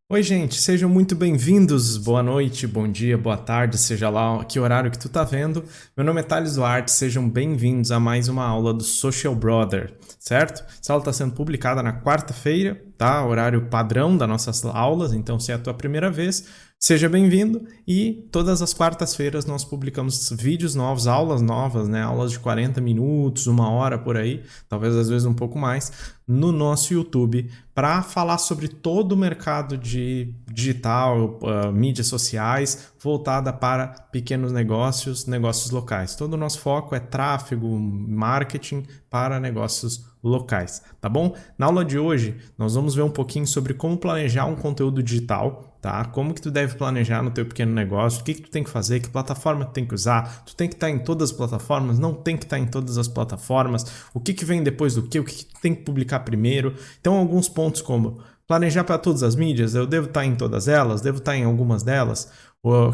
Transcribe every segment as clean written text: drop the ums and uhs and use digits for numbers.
Oi, gente, sejam muito bem-vindos. Boa noite, bom dia, boa tarde, seja lá que horário que tu tá vendo. Meu nome é Thales Duarte, sejam bem-vindos a mais uma aula do Social Brother, certo? Essa aula está sendo publicada na quarta-feira, tá? Horário padrão das nossas aulas, então se é a tua primeira vez, seja bem-vindo. E todas as quartas-feiras nós publicamos vídeos novos, aulas novas, né? Aulas de 40 minutos, uma hora por aí, talvez às vezes um pouco mais, no nosso YouTube, para falar sobre todo o mercado de digital, mídias sociais, voltada para pequenos negócios, negócios locais. Todo o nosso foco é tráfego, marketing para negócios locais, tá bom? Na aula de hoje, nós vamos ver um pouquinho sobre como planejar um conteúdo digital, tá? Como que tu deve planejar no teu pequeno negócio, o que tu tem que fazer, que plataforma tu tem que usar, tu tem que estar em todas as plataformas, não tem que estar em todas as plataformas, o que vem depois do que, o que tu tem que publicar primeiro. Então, alguns pontos como planejar para todas as mídias, eu devo estar em todas elas, devo estar em algumas delas,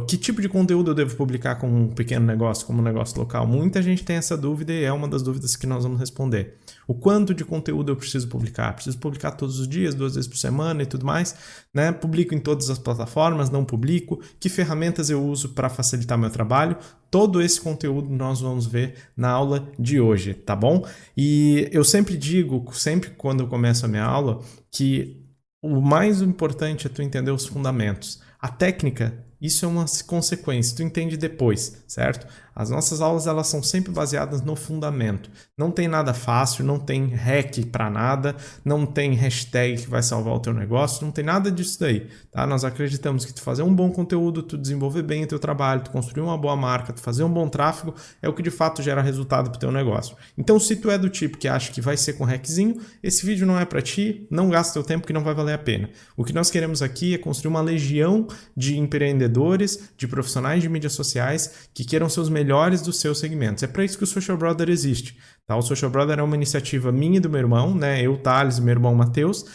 que tipo de conteúdo eu devo publicar como um pequeno negócio, como um negócio local? Muita gente tem essa dúvida e é uma das dúvidas que nós vamos responder. O quanto de conteúdo eu preciso publicar? Preciso publicar todos os dias, 2 vezes por semana e tudo mais, né? Publico em todas as plataformas, não publico? Que ferramentas eu uso para facilitar meu trabalho? Todo esse conteúdo nós vamos ver na aula de hoje, tá bom? E eu sempre digo, sempre quando eu começo a minha aula, que o mais importante é tu entender os fundamentos. A técnica, isso é uma consequência, tu entende depois, certo? As nossas aulas elas são sempre baseadas no fundamento. Não tem nada fácil, não tem hack para nada, não tem hashtag que vai salvar o teu negócio, não tem nada disso daí, tá? Nós acreditamos que tu fazer um bom conteúdo, tu desenvolver bem o teu trabalho, tu construir uma boa marca, tu fazer um bom tráfego, é o que de fato gera resultado para o teu negócio. Então, se tu é do tipo que acha que vai ser com hackzinho, esse vídeo não é para ti, não gasta teu tempo que não vai valer a pena. O que nós queremos aqui é construir uma legião de empreendedores, de profissionais de mídias sociais que queiram ser os melhores dos seus segmentos. É para isso que o Social Brother existe. Tá? O Social Brother é uma iniciativa minha e do meu irmão, né? Eu, Thales, e meu irmão Matheus,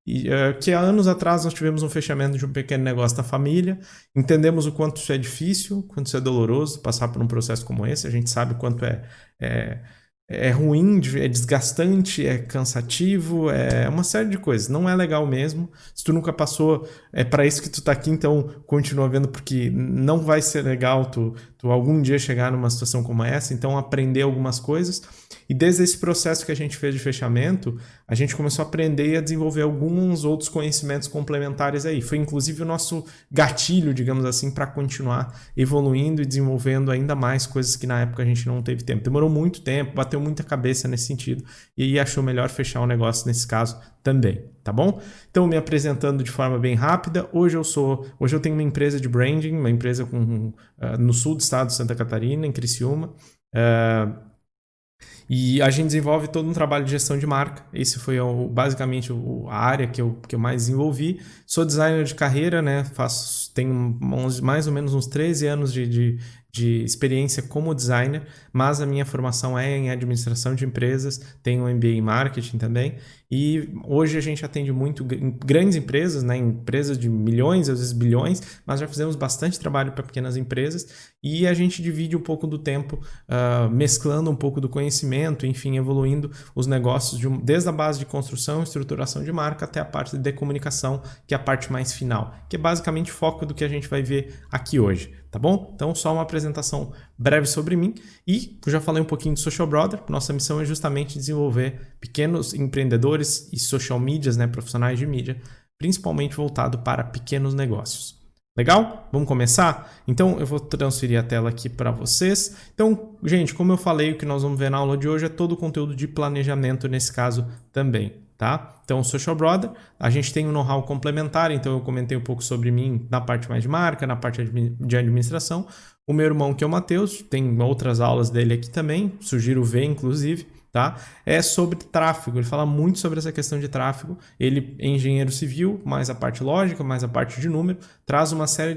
e, que há anos atrás nós tivemos um fechamento de um pequeno negócio da família, entendemos o quanto isso é difícil, quanto isso é doloroso passar por um processo como esse, a gente sabe o quanto é ruim, é desgastante, é cansativo, é uma série de coisas. Não é legal mesmo. Se tu nunca passou, é para isso que tu tá aqui, então continua vendo, porque não vai ser legal tu algum dia chegar numa situação como essa, então aprender algumas coisas. E desde esse processo que a gente fez de fechamento, a gente começou a aprender e a desenvolver alguns outros conhecimentos complementares aí. Foi inclusive o nosso gatilho, digamos assim, para continuar evoluindo e desenvolvendo ainda mais coisas que na época a gente não teve tempo. Demorou muito tempo, bateu muita cabeça nesse sentido e aí achou melhor fechar o negócio nesse caso também, tá bom? Então, me apresentando de forma bem rápida, hoje eu tenho uma empresa de branding, uma empresa no sul do estado de Santa Catarina, em Criciúma, e a gente desenvolve todo um trabalho de gestão de marca. Esse foi basicamente a área que eu mais desenvolvi. Sou designer de carreira, né? Tenho mais ou menos uns 13 anos de experiência como designer, mas a minha formação é em administração de empresas, tenho um MBA em marketing também, e hoje a gente atende muito grandes empresas, né? Empresas de milhões, às vezes bilhões, mas já fizemos bastante trabalho para pequenas empresas e a gente divide um pouco do tempo mesclando um pouco do conhecimento, enfim, evoluindo os negócios desde a base de construção e estruturação de marca até a parte de comunicação, que é a parte mais final, que é basicamente o foco do que a gente vai ver aqui hoje, tá bom? Então, só uma apresentação breve sobre mim e eu já falei um pouquinho do Social Brother. Nossa missão é justamente desenvolver pequenos empreendedores e social medias, né, profissionais de mídia, principalmente voltado para pequenos negócios. Legal? Vamos começar? Então, eu vou transferir a tela aqui para vocês. Então, gente, como eu falei, o que nós vamos ver na aula de hoje é todo o conteúdo de planejamento nesse caso também, tá? Então, o Social Brother, a gente tem um know-how complementar, então eu comentei um pouco sobre mim na parte mais de marca, na parte de administração. O meu irmão, que é o Matheus, tem outras aulas dele aqui também, sugiro ver, inclusive, tá? É sobre tráfego, ele fala muito sobre essa questão de tráfego. Ele é engenheiro civil, mais a parte lógica, mais a parte de número, traz uma série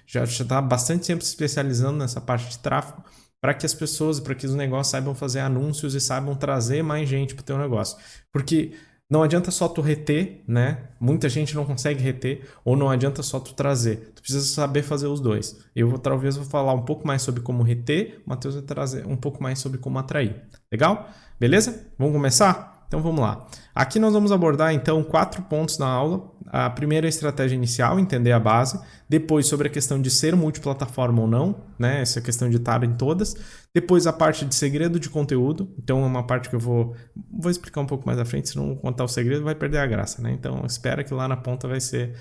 já está bastante tempo se especializando nessa parte de tráfego, para que as pessoas, para que os negócios saibam fazer anúncios e saibam trazer mais gente para o teu negócio. Porque não adianta só tu reter, né? Muita gente não consegue reter, ou não adianta só tu trazer. Tu precisa saber fazer os dois. Talvez vou falar um pouco mais sobre como reter, o Matheus vai trazer um pouco mais sobre como atrair. Legal? Beleza? Vamos começar? Então vamos lá. Aqui nós vamos abordar então 4 pontos na aula. A primeira é a estratégia inicial, entender a base. Depois sobre a questão de ser multiplataforma ou não, né? Essa questão de estar em todas. Depois a parte de segredo de conteúdo. Então é uma parte que eu vou explicar um pouco mais à frente, se não contar o segredo vai perder a graça, né? Então espera que lá na ponta vai ser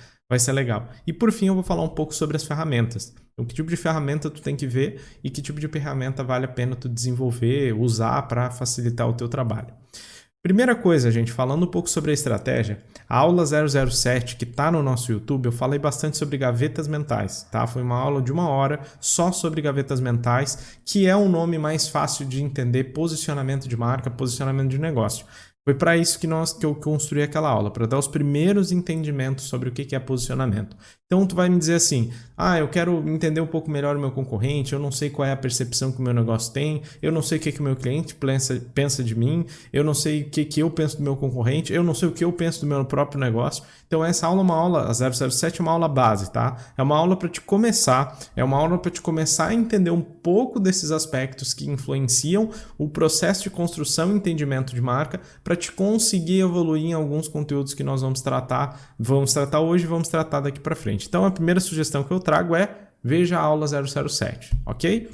legal. E por fim eu vou falar um pouco sobre as ferramentas. Então, que tipo de ferramenta tu tem que ver e que tipo de ferramenta vale a pena tu desenvolver, usar para facilitar o teu trabalho. Primeira coisa, gente, falando um pouco sobre a estratégia, a aula 007 que está no nosso YouTube, eu falei bastante sobre gavetas mentais, tá? Foi uma aula de 1 hora só sobre gavetas mentais, que é um nome mais fácil de entender posicionamento de marca, posicionamento de negócio. Foi para isso que eu construí aquela aula, para dar os primeiros entendimentos sobre o que é posicionamento. Então, tu vai me dizer assim, eu quero entender um pouco melhor o meu concorrente, eu não sei qual é a percepção que o meu negócio tem, eu não sei o que o meu cliente pensa de mim, eu não sei o que eu penso do meu concorrente, eu não sei o que eu penso do meu próprio negócio. Então, essa aula é uma aula, a 007 é uma aula base, tá? É uma aula para te começar, a entender um pouco desses aspectos que influenciam o processo de construção e entendimento de marca, para te conseguir evoluir em alguns conteúdos que nós vamos tratar hoje e vamos tratar daqui para frente. Então, a primeira sugestão que eu trago é veja a aula 007, ok?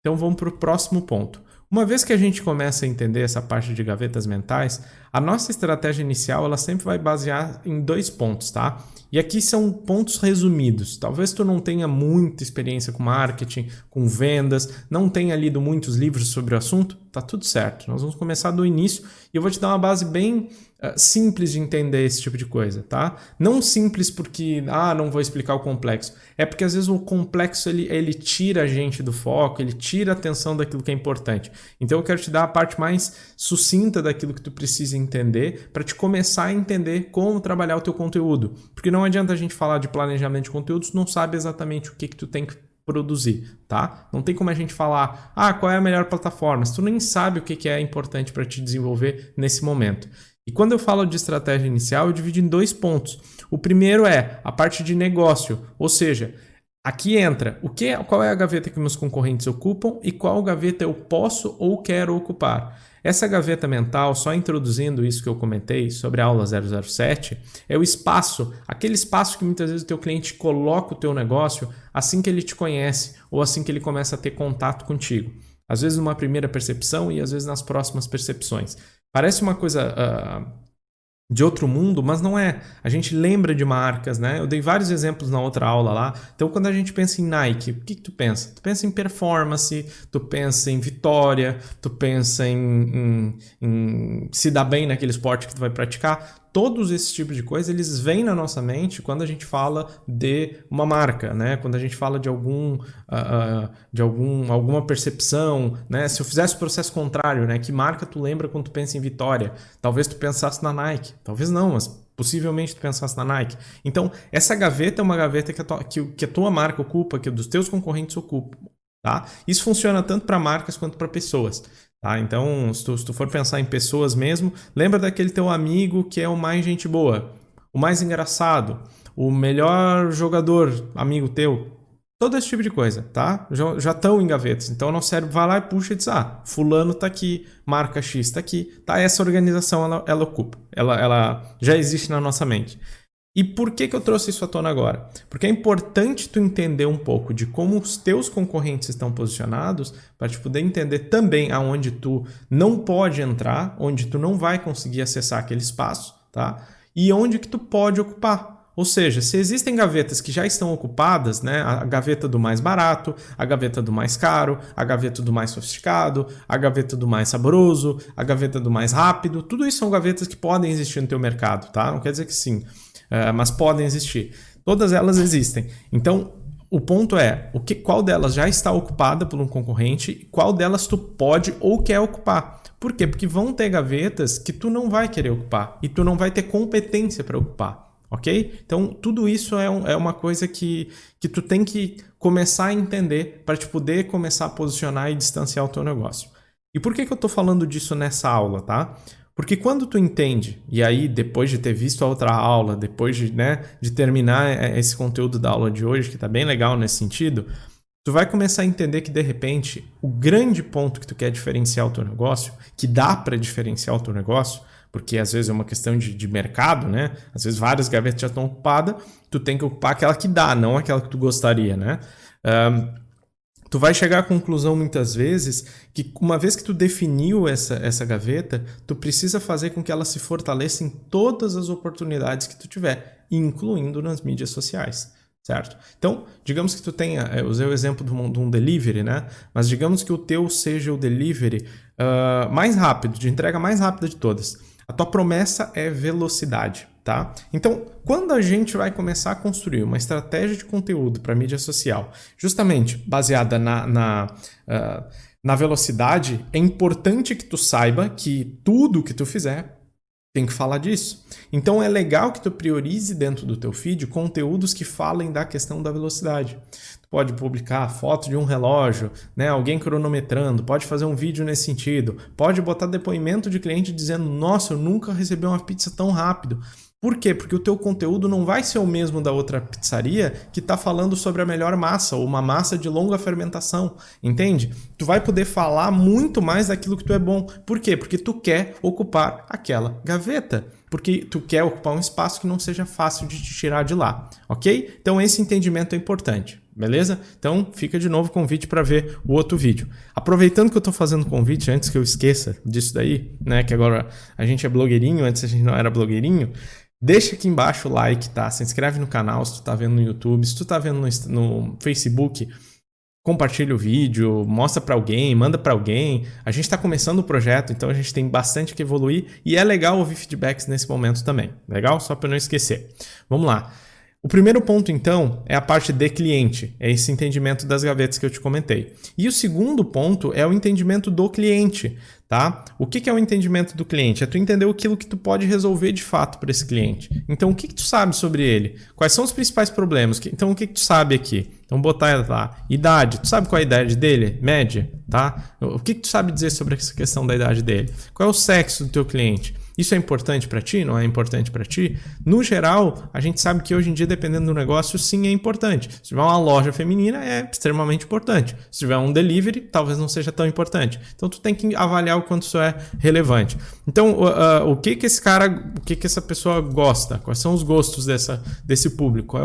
Então, vamos para o próximo ponto. Uma vez que a gente começa a entender essa parte de gavetas mentais, a nossa estratégia inicial ela sempre vai basear em 2 pontos, tá? E aqui são pontos resumidos. Talvez tu não tenha muita experiência com marketing, com vendas, não tenha lido muitos livros sobre o assunto, tá tudo certo. Nós vamos começar do início e eu vou te dar uma base bem simples de entender esse tipo de coisa, tá? Não simples porque, não vou explicar o complexo. É porque às vezes o complexo ele tira a gente do foco, ele tira a atenção daquilo que é importante. Então eu quero te dar a parte mais sucinta daquilo que tu precisa entender para te começar a entender como trabalhar o teu conteúdo. Porque não adianta a gente falar de planejamento de conteúdo se não sabe exatamente o que tu tem que produzir, tá? Não tem como a gente falar, qual é a melhor plataforma, se tu nem sabe o que é importante para te desenvolver nesse momento. E quando eu falo de estratégia inicial, eu divido em 2 pontos. O primeiro é a parte de negócio, ou seja, aqui entra qual é a gaveta que meus concorrentes ocupam e qual gaveta eu posso ou quero ocupar. Essa gaveta mental, só introduzindo isso que eu comentei sobre a aula 007, é o espaço, aquele espaço que muitas vezes o teu cliente coloca o teu negócio assim que ele te conhece ou assim que ele começa a ter contato contigo. Às vezes numa primeira percepção e às vezes nas próximas percepções. Parece uma coisa de outro mundo, mas não é. A gente lembra de marcas, né? Eu dei vários exemplos na outra aula lá. Então, quando a gente pensa em Nike, o que tu pensa? Tu pensa em performance, tu pensa em vitória, tu pensa em se dar bem naquele esporte que tu vai praticar. Todos esses tipos de coisas, eles vêm na nossa mente quando a gente fala de uma marca, né? Quando a gente fala de alguma percepção, né? Se eu fizesse o processo contrário, né? Que marca tu lembra quando tu pensa em vitória? Talvez tu pensasse na Nike, talvez não, mas possivelmente tu pensasse na Nike. Então, essa gaveta é uma gaveta que a tua marca ocupa, que dos teus concorrentes ocupam, tá? Isso funciona tanto para marcas quanto para pessoas. Tá? Então, se tu for pensar em pessoas mesmo, lembra daquele teu amigo que é o mais gente boa, o mais engraçado, o melhor jogador, amigo teu. Todo esse tipo de coisa, tá? Já estão em gavetas. Então, o nosso cérebro vai lá e puxa e diz, fulano tá aqui, marca X tá aqui. Tá? Essa organização, ela ocupa. Ela já existe na nossa mente. E por que eu trouxe isso à tona agora? Porque é importante tu entender um pouco de como os teus concorrentes estão posicionados para te poder entender também aonde tu não pode entrar, onde tu não vai conseguir acessar aquele espaço, tá? E onde que tu pode ocupar. Ou seja, se existem gavetas que já estão ocupadas, né? A gaveta do mais barato, a gaveta do mais caro, a gaveta do mais sofisticado, a gaveta do mais saboroso, a gaveta do mais rápido, tudo isso são gavetas que podem existir no teu mercado, tá? Não quer dizer que sim. Mas podem existir. Todas elas existem. Então, o ponto é qual delas já está ocupada por um concorrente e qual delas tu pode ou quer ocupar. Por quê? Porque vão ter gavetas que tu não vai querer ocupar e tu não vai ter competência para ocupar. Ok? Então, tudo isso é uma coisa que tu tem que começar a entender para te poder começar a posicionar e distanciar o teu negócio. E por que eu estou falando disso nessa aula, tá? Porque quando tu entende, e aí depois de ter visto a outra aula, depois de terminar esse conteúdo da aula de hoje, que está bem legal nesse sentido, tu vai começar a entender que de repente o grande ponto que tu quer diferenciar o teu negócio, que dá para diferenciar o teu negócio, porque às vezes é uma questão de mercado, né? Às vezes várias gavetas já estão ocupadas, tu tem que ocupar aquela que dá, não aquela que tu gostaria, né? Tu vai chegar à conclusão muitas vezes que uma vez que tu definiu essa gaveta, tu precisa fazer com que ela se fortaleça em todas as oportunidades que tu tiver, incluindo nas mídias sociais, certo? Então, digamos que tu tenha, eu usei o exemplo de um delivery, né? Mas digamos que o teu seja o delivery mais rápido, de entrega mais rápida de todas. A tua promessa é velocidade. Tá? Então, quando a gente vai começar a construir uma estratégia de conteúdo para mídia social, justamente baseada na velocidade, é importante que tu saiba que tudo que tu fizer tem que falar disso. Então, é legal que tu priorize dentro do teu feed conteúdos que falem da questão da velocidade. Tu pode publicar foto de um relógio, né? Alguém cronometrando, pode fazer um vídeo nesse sentido, pode botar depoimento de cliente dizendo: nossa, eu nunca recebi uma pizza tão rápido. Por quê? Porque o teu conteúdo não vai ser o mesmo da outra pizzaria que está falando sobre a melhor massa, ou uma massa de longa fermentação, entende? Tu vai poder falar muito mais daquilo que tu é bom. Por quê? Porque tu quer ocupar aquela gaveta. Porque tu quer ocupar um espaço que não seja fácil de te tirar de lá, ok? Então esse entendimento é importante, beleza? Então fica de novo o convite para ver o outro vídeo. Aproveitando que eu estou fazendo convite, antes que eu esqueça disso daí, né? Que agora a gente é blogueirinho, antes a gente não era blogueirinho. Deixa aqui embaixo o like, tá? Se inscreve no canal se tu tá vendo no YouTube, se tu tá vendo no Facebook, compartilha o vídeo, mostra para alguém, manda para alguém. A gente está começando o projeto, então a gente tem bastante que evoluir e é legal ouvir feedbacks nesse momento também. Legal? Só para não esquecer. Vamos lá. O primeiro ponto, então, é a parte de cliente, é esse entendimento das gavetas que eu te comentei. E o segundo ponto é o entendimento do cliente, tá? O que é o entendimento do cliente? É tu entender aquilo que tu pode resolver de fato para esse cliente. Então, o que tu sabe sobre ele? Quais são os principais problemas? Então, o que tu sabe aqui? Então, botar lá, idade. Tu sabe qual é a idade dele? Média, tá? O que tu sabe dizer sobre essa questão da idade dele? Qual é o sexo do teu cliente? Isso é importante para ti? Não é importante para ti? No geral, a gente sabe que hoje em dia, dependendo do negócio, sim é importante. Se tiver uma loja feminina, é extremamente importante. Se tiver um delivery, talvez não seja tão importante. Então, tu tem que avaliar o quanto isso é relevante. Então, o que essa pessoa gosta? Quais são os gostos desse público?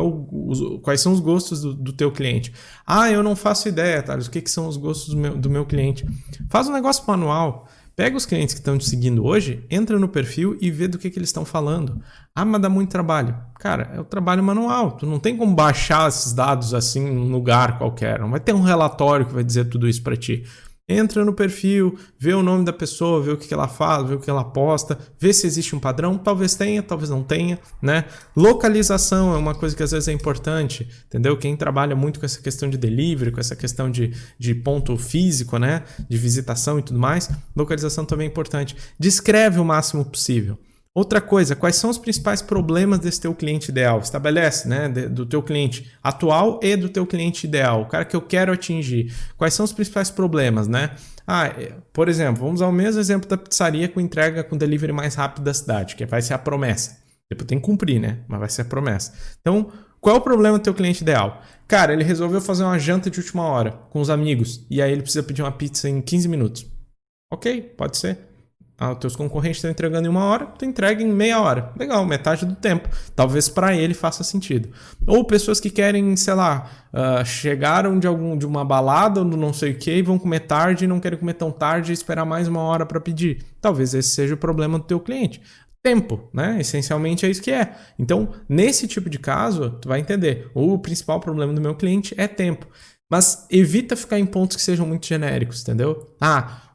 Quais são os gostos do teu cliente? Ah, eu não faço ideia, Thales. O que são os gostos do meu cliente? Faz um negócio manual. Pega os clientes que estão te seguindo hoje, entra no perfil e vê do que eles estão falando. Ah, mas dá muito trabalho. Cara, é o trabalho manual. Tu não tem como baixar esses dados assim em um lugar qualquer. Não vai ter um relatório que vai dizer tudo isso para ti. Entra no perfil, vê o nome da pessoa, vê o que ela fala, vê o que ela posta, vê se existe um padrão, talvez tenha, talvez não tenha, né? Localização é uma coisa que às vezes é importante, entendeu? Quem trabalha muito com essa questão de delivery, com essa questão de ponto físico, né? De visitação e tudo mais, localização também é importante. Descreve o máximo possível. Outra coisa, quais são os principais problemas desse teu cliente ideal? Estabelece, né, do teu cliente atual e do teu cliente ideal, o cara que eu quero atingir. Quais são os principais problemas, né? Por exemplo, vamos usar o mesmo exemplo da pizzaria com entrega com delivery mais rápido da cidade, que vai ser a promessa. Depois tem que cumprir, né? Mas vai ser a promessa. Então, qual é o problema do teu cliente ideal? Cara, ele resolveu fazer uma janta de última hora com os amigos e aí ele precisa pedir uma pizza em 15 minutos. Ok, pode ser. Os teus concorrentes estão entregando em 1 hora, tu entrega em meia hora. Legal, metade do tempo. Talvez para ele faça sentido. Ou pessoas que querem, sei lá, chegaram de uma balada ou não sei o que e vão comer tarde e não querem comer tão tarde e esperar mais 1 hora para pedir. Talvez esse seja o problema do teu cliente. Tempo, né? Essencialmente é isso que é. Então, nesse tipo de caso, tu vai entender. O principal problema do meu cliente é tempo. Mas evita ficar em pontos que sejam muito genéricos, entendeu?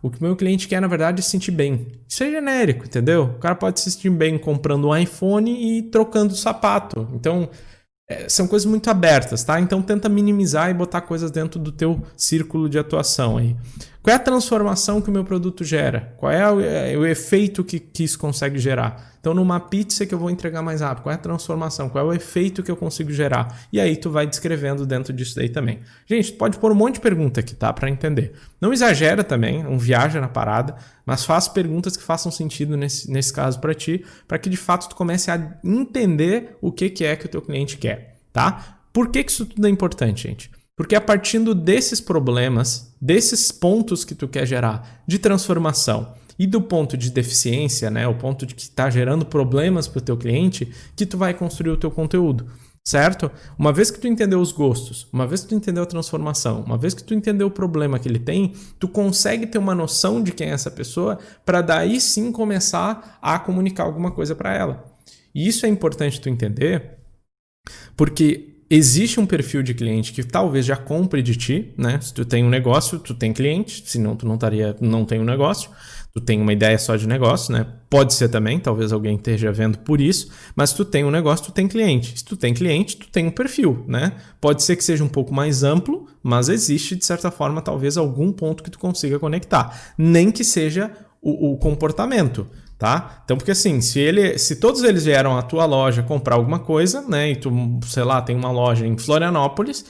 O que o meu cliente quer, na verdade, é se sentir bem. Isso é genérico, entendeu? O cara pode se sentir bem comprando um iPhone e trocando o sapato. Então, são coisas muito abertas, tá? Então, tenta minimizar e botar coisas dentro do teu círculo de atuação aí. Qual é a transformação que o meu produto gera? Qual é o efeito que isso consegue gerar? Então, numa pizza que eu vou entregar mais rápido, qual é a transformação? Qual é o efeito que eu consigo gerar? E aí, tu vai descrevendo dentro disso daí também. Gente, tu pode pôr um monte de pergunta aqui, tá? Para entender. Não exagera também, não viaja na parada, mas faz perguntas que façam sentido nesse caso para ti, para que de fato tu comece a entender o que é que o teu cliente quer, tá? Por que isso tudo é importante, gente? Porque a partir desses problemas, desses pontos que tu quer gerar de transformação e do ponto de deficiência, né, o ponto de que está gerando problemas para o teu cliente, que tu vai construir o teu conteúdo. Certo? Uma vez que tu entendeu os gostos, uma vez que tu entendeu a transformação, uma vez que tu entendeu o problema que ele tem, tu consegue ter uma noção de quem é essa pessoa para daí sim começar a comunicar alguma coisa para ela. E isso é importante tu entender, porque existe um perfil de cliente que talvez já compre de ti, né? Se tu tem um negócio, tu tem cliente, senão tu não tem um negócio. Tu tem uma ideia só de negócio, né? Pode ser também, talvez alguém esteja vendo por isso, mas se tu tem um negócio, tu tem cliente. Se tu tem cliente, tu tem um perfil, né? Pode ser que seja um pouco mais amplo, mas existe, de certa forma, talvez algum ponto que tu consiga conectar. Nem que seja o comportamento, tá? Então, porque assim, se todos eles vieram à tua loja comprar alguma coisa, né? E tu, sei lá, tem uma loja em Florianópolis,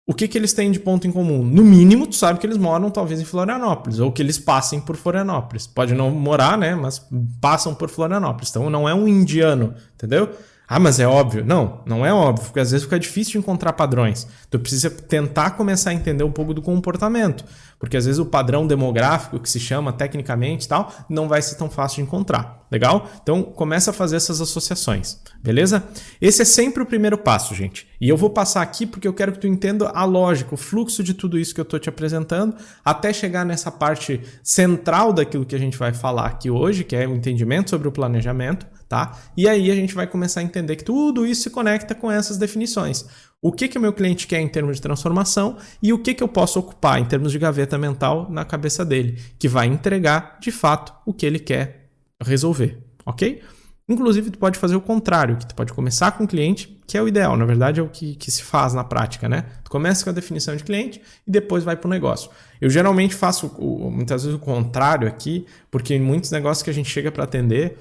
o que eles têm de ponto em comum? No mínimo, tu sabe que eles moram talvez em Florianópolis, ou que eles passem por Florianópolis. Pode não morar, né? Mas passam por Florianópolis. Então não é um indiano, entendeu? Ah, mas é óbvio. Não, não é óbvio, porque às vezes fica difícil de encontrar padrões. Tu precisa tentar começar a entender um pouco do comportamento, porque às vezes o padrão demográfico, que se chama tecnicamente e tal, não vai ser tão fácil de encontrar. Legal? Então começa a fazer essas associações, beleza? Esse é sempre o primeiro passo, gente. E eu vou passar aqui porque eu quero que tu entenda a lógica, o fluxo de tudo isso que eu estou te apresentando, até chegar nessa parte central daquilo que a gente vai falar aqui hoje, que é o entendimento sobre o planejamento, tá? E aí a gente vai começar a entender que tudo isso se conecta com essas definições. O que o meu cliente quer em termos de transformação e o que eu posso ocupar em termos de gaveta mental na cabeça dele, que vai entregar, de fato, o que ele quer resolver, ok? Inclusive, tu pode fazer o contrário, que tu pode começar com o cliente, que é o ideal, na verdade é o que se faz na prática, né? Tu começa com a definição de cliente e depois vai para o negócio. Eu geralmente faço muitas vezes o contrário aqui, porque em muitos negócios que a gente chega para atender,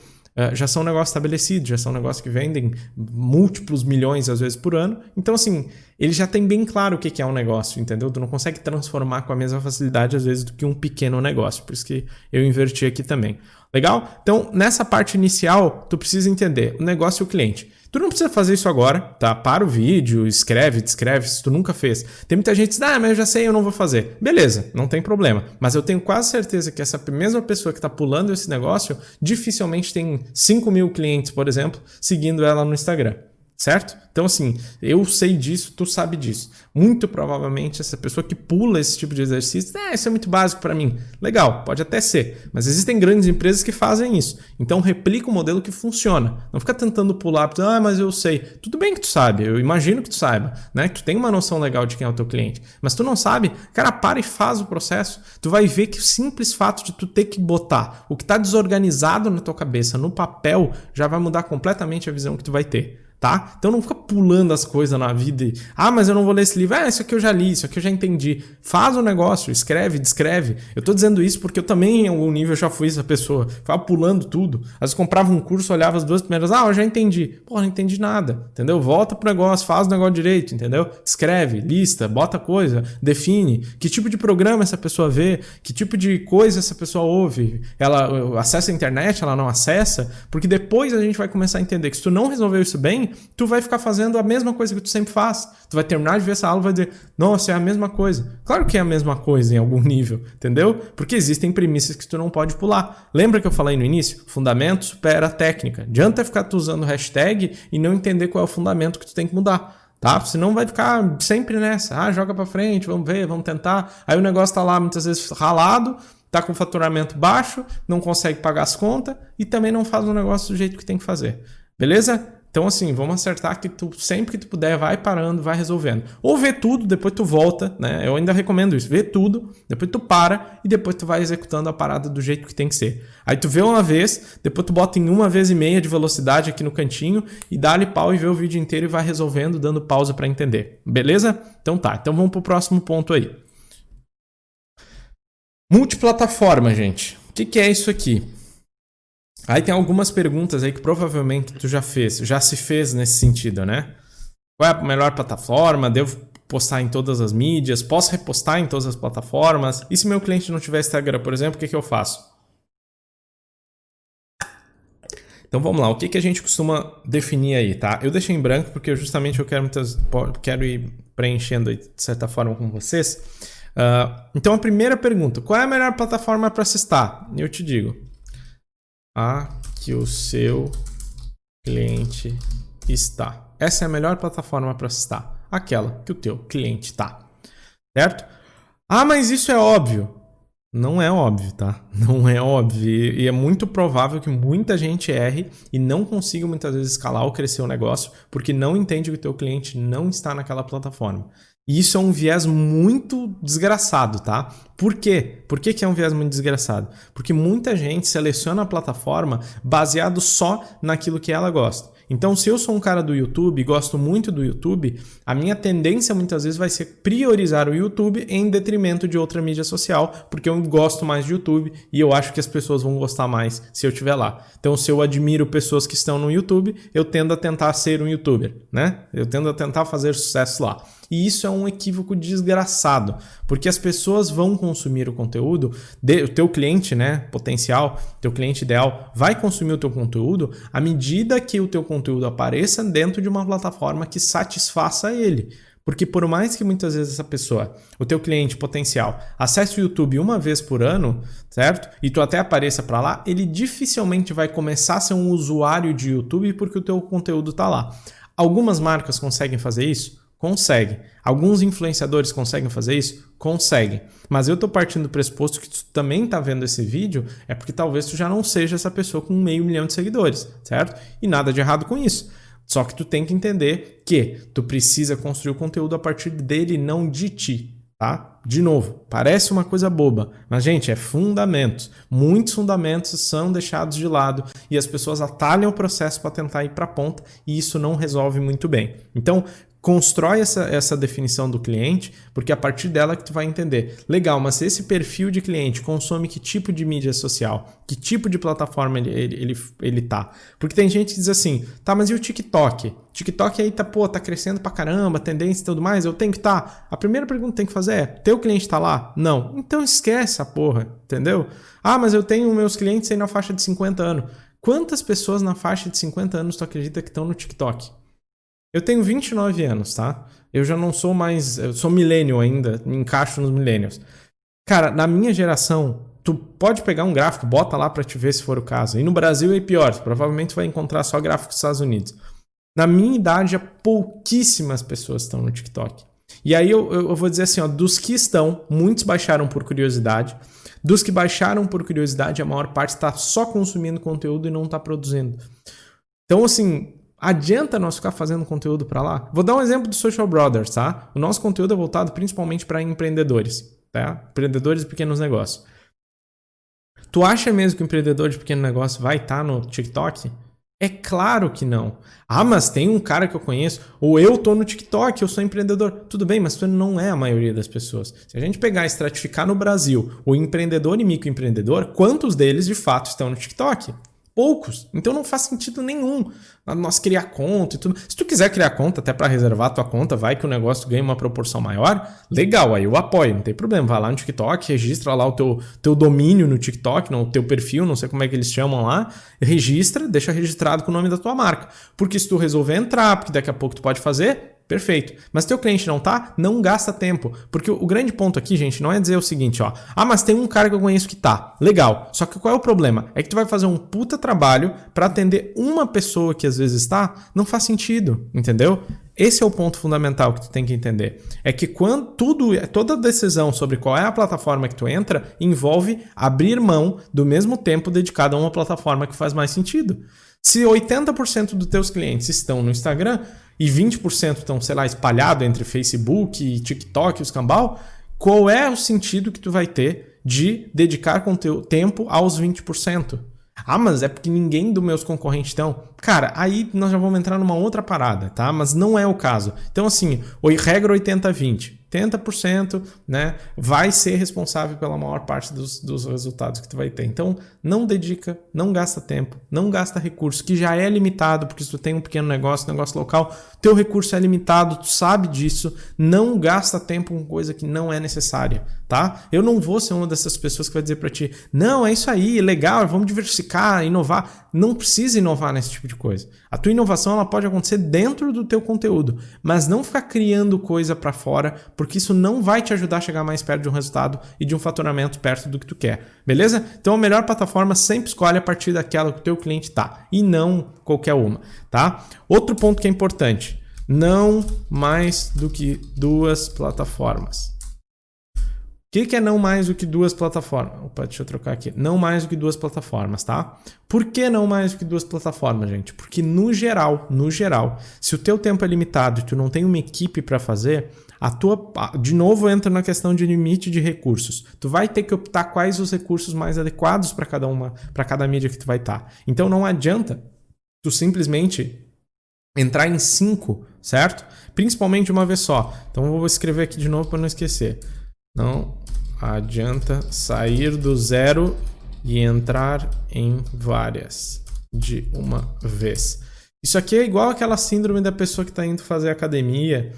já são negócios estabelecidos, já são negócios que vendem múltiplos milhões às vezes por ano. Então, assim, ele já tem bem claro o que é um negócio, entendeu? Tu não consegue transformar com a mesma facilidade às vezes do que um pequeno negócio. Por isso que eu inverti aqui também. Legal? Então, nessa parte inicial, tu precisa entender o negócio e o cliente. Tu não precisa fazer isso agora, tá? Para o vídeo, escreve, descreve, se tu nunca fez. Tem muita gente que diz, mas eu já sei, eu não vou fazer. Beleza, não tem problema. Mas eu tenho quase certeza que essa mesma pessoa que está pulando esse negócio, dificilmente tem 5 mil clientes, por exemplo, seguindo ela no Instagram. Certo? Então, assim, eu sei disso, tu sabe disso. Muito provavelmente essa pessoa que pula esse tipo de exercício, isso é muito básico para mim. Legal, pode até ser, mas existem grandes empresas que fazem isso. Então, replica o modelo que funciona. Não fica tentando pular, mas eu sei. Tudo bem que tu sabe, eu imagino que tu saiba, né? Que tu tem uma noção legal de quem é o teu cliente. Mas tu não sabe, cara, para e faz o processo. Tu vai ver que o simples fato de tu ter que botar o que está desorganizado na tua cabeça no papel já vai mudar completamente a visão que tu vai ter. Tá? Então não fica pulando as coisas na vida e, mas eu não vou ler esse livro, isso aqui eu já li, isso aqui eu já entendi. Faz o negócio, escreve, descreve. Eu tô dizendo isso porque eu também, em algum nível, já fui essa pessoa. Ficava pulando tudo. Às vezes comprava um curso, olhava as duas primeiras, eu já entendi. Não entendi nada, entendeu? Volta pro negócio, faz o negócio direito, entendeu? Escreve, lista, bota coisa, define que tipo de programa essa pessoa vê, que tipo de coisa essa pessoa ouve. Ela acessa a internet, ela não acessa, porque depois a gente vai começar a entender que se tu não resolveu isso bem, tu vai ficar fazendo a mesma coisa que tu sempre faz. Tu vai terminar de ver essa aula e vai dizer, nossa, é a mesma coisa. Claro que é a mesma coisa em algum nível, entendeu? Porque existem premissas que tu não pode pular. Lembra que eu falei no início? Fundamento supera técnica. Adianta ficar tu usando hashtag e não entender qual é o fundamento que tu tem que mudar. Tá? Senão vai ficar sempre nessa. Joga pra frente, vamos ver, vamos tentar. Aí o negócio tá lá muitas vezes ralado, tá com faturamento baixo, não consegue pagar as contas e também não faz o negócio do jeito que tem que fazer. Beleza? Então, assim, vamos acertar que tu, sempre que tu puder, vai parando, vai resolvendo. Ou vê tudo, depois tu volta, né? Eu ainda recomendo isso. Vê tudo, depois tu para e depois tu vai executando a parada do jeito que tem que ser. Aí tu vê uma vez, depois tu bota em 1,5 de velocidade aqui no cantinho e dá-lhe pau e vê o vídeo inteiro e vai resolvendo, dando pausa para entender. Beleza? Então tá. Então vamos pro próximo ponto aí. Multiplataforma, gente. O que é isso aqui? Aí tem algumas perguntas aí que provavelmente tu já se fez nesse sentido, né? Qual é a melhor plataforma? Devo postar em todas as mídias? Posso repostar em todas as plataformas? E se meu cliente não tiver Instagram, por exemplo, o que eu faço? Então vamos lá, o que a gente costuma definir aí, tá? Eu deixei em branco porque justamente eu quero ir preenchendo aí, de certa forma com vocês. Então a primeira pergunta, qual é a melhor plataforma para se estar? Eu te digo, a que o seu cliente está. Essa é a melhor plataforma para se estar, aquela que o teu cliente está, certo? Ah, mas isso é óbvio. Não é óbvio, tá? Não é óbvio. E é muito provável que muita gente erre e não consiga muitas vezes escalar ou crescer o negócio porque não entende que o teu cliente não está naquela plataforma. E isso é um viés muito desgraçado, tá? Por quê? Por que é um viés muito desgraçado? Porque muita gente seleciona a plataforma baseado só naquilo que ela gosta. Então, se eu sou um cara do YouTube e gosto muito do YouTube, a minha tendência muitas vezes vai ser priorizar o YouTube em detrimento de outra mídia social, porque eu gosto mais de YouTube e eu acho que as pessoas vão gostar mais se eu estiver lá. Então, se eu admiro pessoas que estão no YouTube, eu tendo a tentar ser um YouTuber, né? Eu tendo a tentar fazer sucesso lá. E isso é um equívoco desgraçado, porque as pessoas vão consumir o conteúdo, o teu cliente, né, potencial, teu cliente ideal, vai consumir o teu conteúdo à medida que o teu conteúdo apareça dentro de uma plataforma que satisfaça ele. Porque por mais que muitas vezes essa pessoa, o teu cliente potencial, acesse o YouTube uma vez por ano, certo? E tu até apareça para lá, ele dificilmente vai começar a ser um usuário de YouTube porque o teu conteúdo está lá. Algumas marcas conseguem fazer isso? Consegue. Alguns influenciadores conseguem fazer isso? Conseguem. Mas eu tô partindo do pressuposto que tu também tá vendo esse vídeo é porque talvez tu já não seja essa pessoa com 500 mil de seguidores, certo? E nada de errado com isso. Só que tu tem que entender que tu precisa construir o conteúdo a partir dele, não de ti, tá? De novo, parece uma coisa boba, mas, gente, é fundamentos. Muitos fundamentos são deixados de lado e as pessoas atalham o processo para tentar ir para a ponta e isso não resolve muito bem. Então, constrói essa definição do cliente, porque a partir dela que tu vai entender. Legal, mas se esse perfil de cliente consome que tipo de mídia social, que tipo de plataforma ele tá? Porque tem gente que diz assim, tá, mas e o TikTok? TikTok aí tá crescendo pra caramba, tendência e tudo mais, eu tenho que A primeira pergunta que tem que fazer é, teu cliente tá lá? Não. Então esquece a porra, entendeu? Ah, mas eu tenho meus clientes aí na faixa de 50 anos. Quantas pessoas na faixa de 50 anos tu acredita que estão no TikTok? Eu tenho 29 anos, tá? Eu já não sou mais... Eu sou millennial ainda, me encaixo nos millennials. Cara, na minha geração, tu pode pegar um gráfico, bota lá pra te ver se for o caso. E no Brasil é pior, tu provavelmente vai encontrar só gráficos dos Estados Unidos. Na minha idade, pouquíssimas pessoas estão no TikTok. E aí eu vou dizer assim, ó, dos que estão, muitos baixaram por curiosidade. Dos que baixaram por curiosidade, a maior parte está só consumindo conteúdo e não está produzindo. Então, assim... Adianta nós ficar fazendo conteúdo para lá? Vou dar um exemplo do Social Brothers, tá? O nosso conteúdo é voltado principalmente para empreendedores, tá? Empreendedores de pequenos negócios. Tu acha mesmo que o empreendedor de pequeno negócio vai estar no TikTok? É claro que não. Ah, mas tem um cara que eu conheço, ou eu tô no TikTok, eu sou empreendedor. Tudo bem, mas tu não é a maioria das pessoas. Se a gente pegar e estratificar no Brasil o empreendedor e microempreendedor, quantos deles de fato estão no TikTok? Poucos. Então não faz sentido nenhum nós criar conta e tudo. Se tu quiser criar conta até para reservar a tua conta, vai que o negócio ganha uma proporção maior, legal, aí eu apoio, não tem problema. Vai lá no TikTok, registra lá o teu domínio no TikTok, o teu perfil, não sei como é que eles chamam lá, registra, deixa registrado com o nome da tua marca. Porque se tu resolver entrar, porque daqui a pouco tu pode fazer... Perfeito. Mas teu cliente não tá, não gasta tempo. Porque o grande ponto aqui, gente, não é dizer o seguinte, ó. Ah, mas tem um cara que eu conheço que tá. Legal. Só que qual é o problema? É que tu vai fazer um puta trabalho para atender uma pessoa que às vezes tá, não faz sentido, entendeu? Esse é o ponto fundamental que tu tem que entender. É que toda decisão sobre qual é a plataforma que tu entra envolve abrir mão do mesmo tempo dedicado a uma plataforma que faz mais sentido. Se 80% dos teus clientes estão no Instagram e 20% estão, sei lá, espalhados entre Facebook, TikTok e os cambal, qual é o sentido que tu vai ter de dedicar tempo aos 20%? Ah, mas é porque ninguém dos meus concorrentes estão. Cara, aí nós já vamos entrar numa outra parada, tá? Mas não é o caso. Então, assim, regra 80-20. 80%, né, vai ser responsável pela maior parte dos resultados que tu vai ter. Então, não dedica, não gasta tempo, não gasta recurso, que já é limitado, porque se tu tem um pequeno negócio local, teu recurso é limitado, tu sabe disso, não gasta tempo com coisa que não é necessária, tá? Eu não vou ser uma dessas pessoas que vai dizer pra ti, não, é isso aí, é legal, vamos diversificar, inovar. não precisa inovar nesse tipo de coisa. A tua inovação ela pode acontecer dentro do teu conteúdo, mas não ficar criando coisa para fora, porque isso não vai te ajudar a chegar mais perto de um resultado e de um faturamento perto do que tu quer, beleza? Então a melhor plataforma sempre escolhe a partir daquela que o teu cliente tá, e não qualquer uma, tá? Outro ponto que é importante, não mais do que 2 plataformas. O que é não mais do que 2 plataformas? Opa, deixa eu trocar aqui. Não mais do que 2 plataformas, tá? Por que não mais do que 2 plataformas, gente? Porque no geral, se o teu tempo é limitado e tu não tem uma equipe para fazer, de novo entra na questão de limite de recursos. Tu vai ter que optar quais os recursos mais adequados para cada mídia que tu vai estar. Então não adianta tu simplesmente entrar em 5, certo? Principalmente uma vez só. Então eu vou escrever aqui de novo para não esquecer. Não adianta sair do 0 e entrar em várias de uma vez. Isso aqui é igual aquela síndrome da pessoa que está indo fazer academia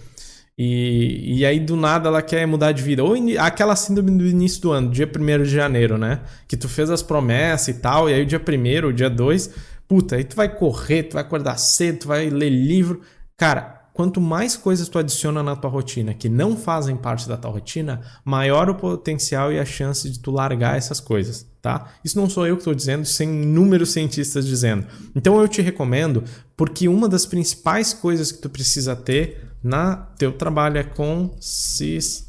e aí do nada ela quer mudar de vida. Ou aquela síndrome do início do ano, dia 1º de janeiro, né? Que tu fez as promessas e tal, e aí o dia 1º, o dia 2, puta, aí tu vai correr, tu vai acordar cedo, tu vai ler livro. Cara, quanto mais coisas tu adiciona na tua rotina que não fazem parte da tua rotina, maior o potencial e a chance de tu largar essas coisas, tá? Isso não sou eu que estou dizendo, isso tem inúmeros cientistas dizendo. Então eu te recomendo, porque uma das principais coisas que tu precisa ter na teu trabalho é consistência.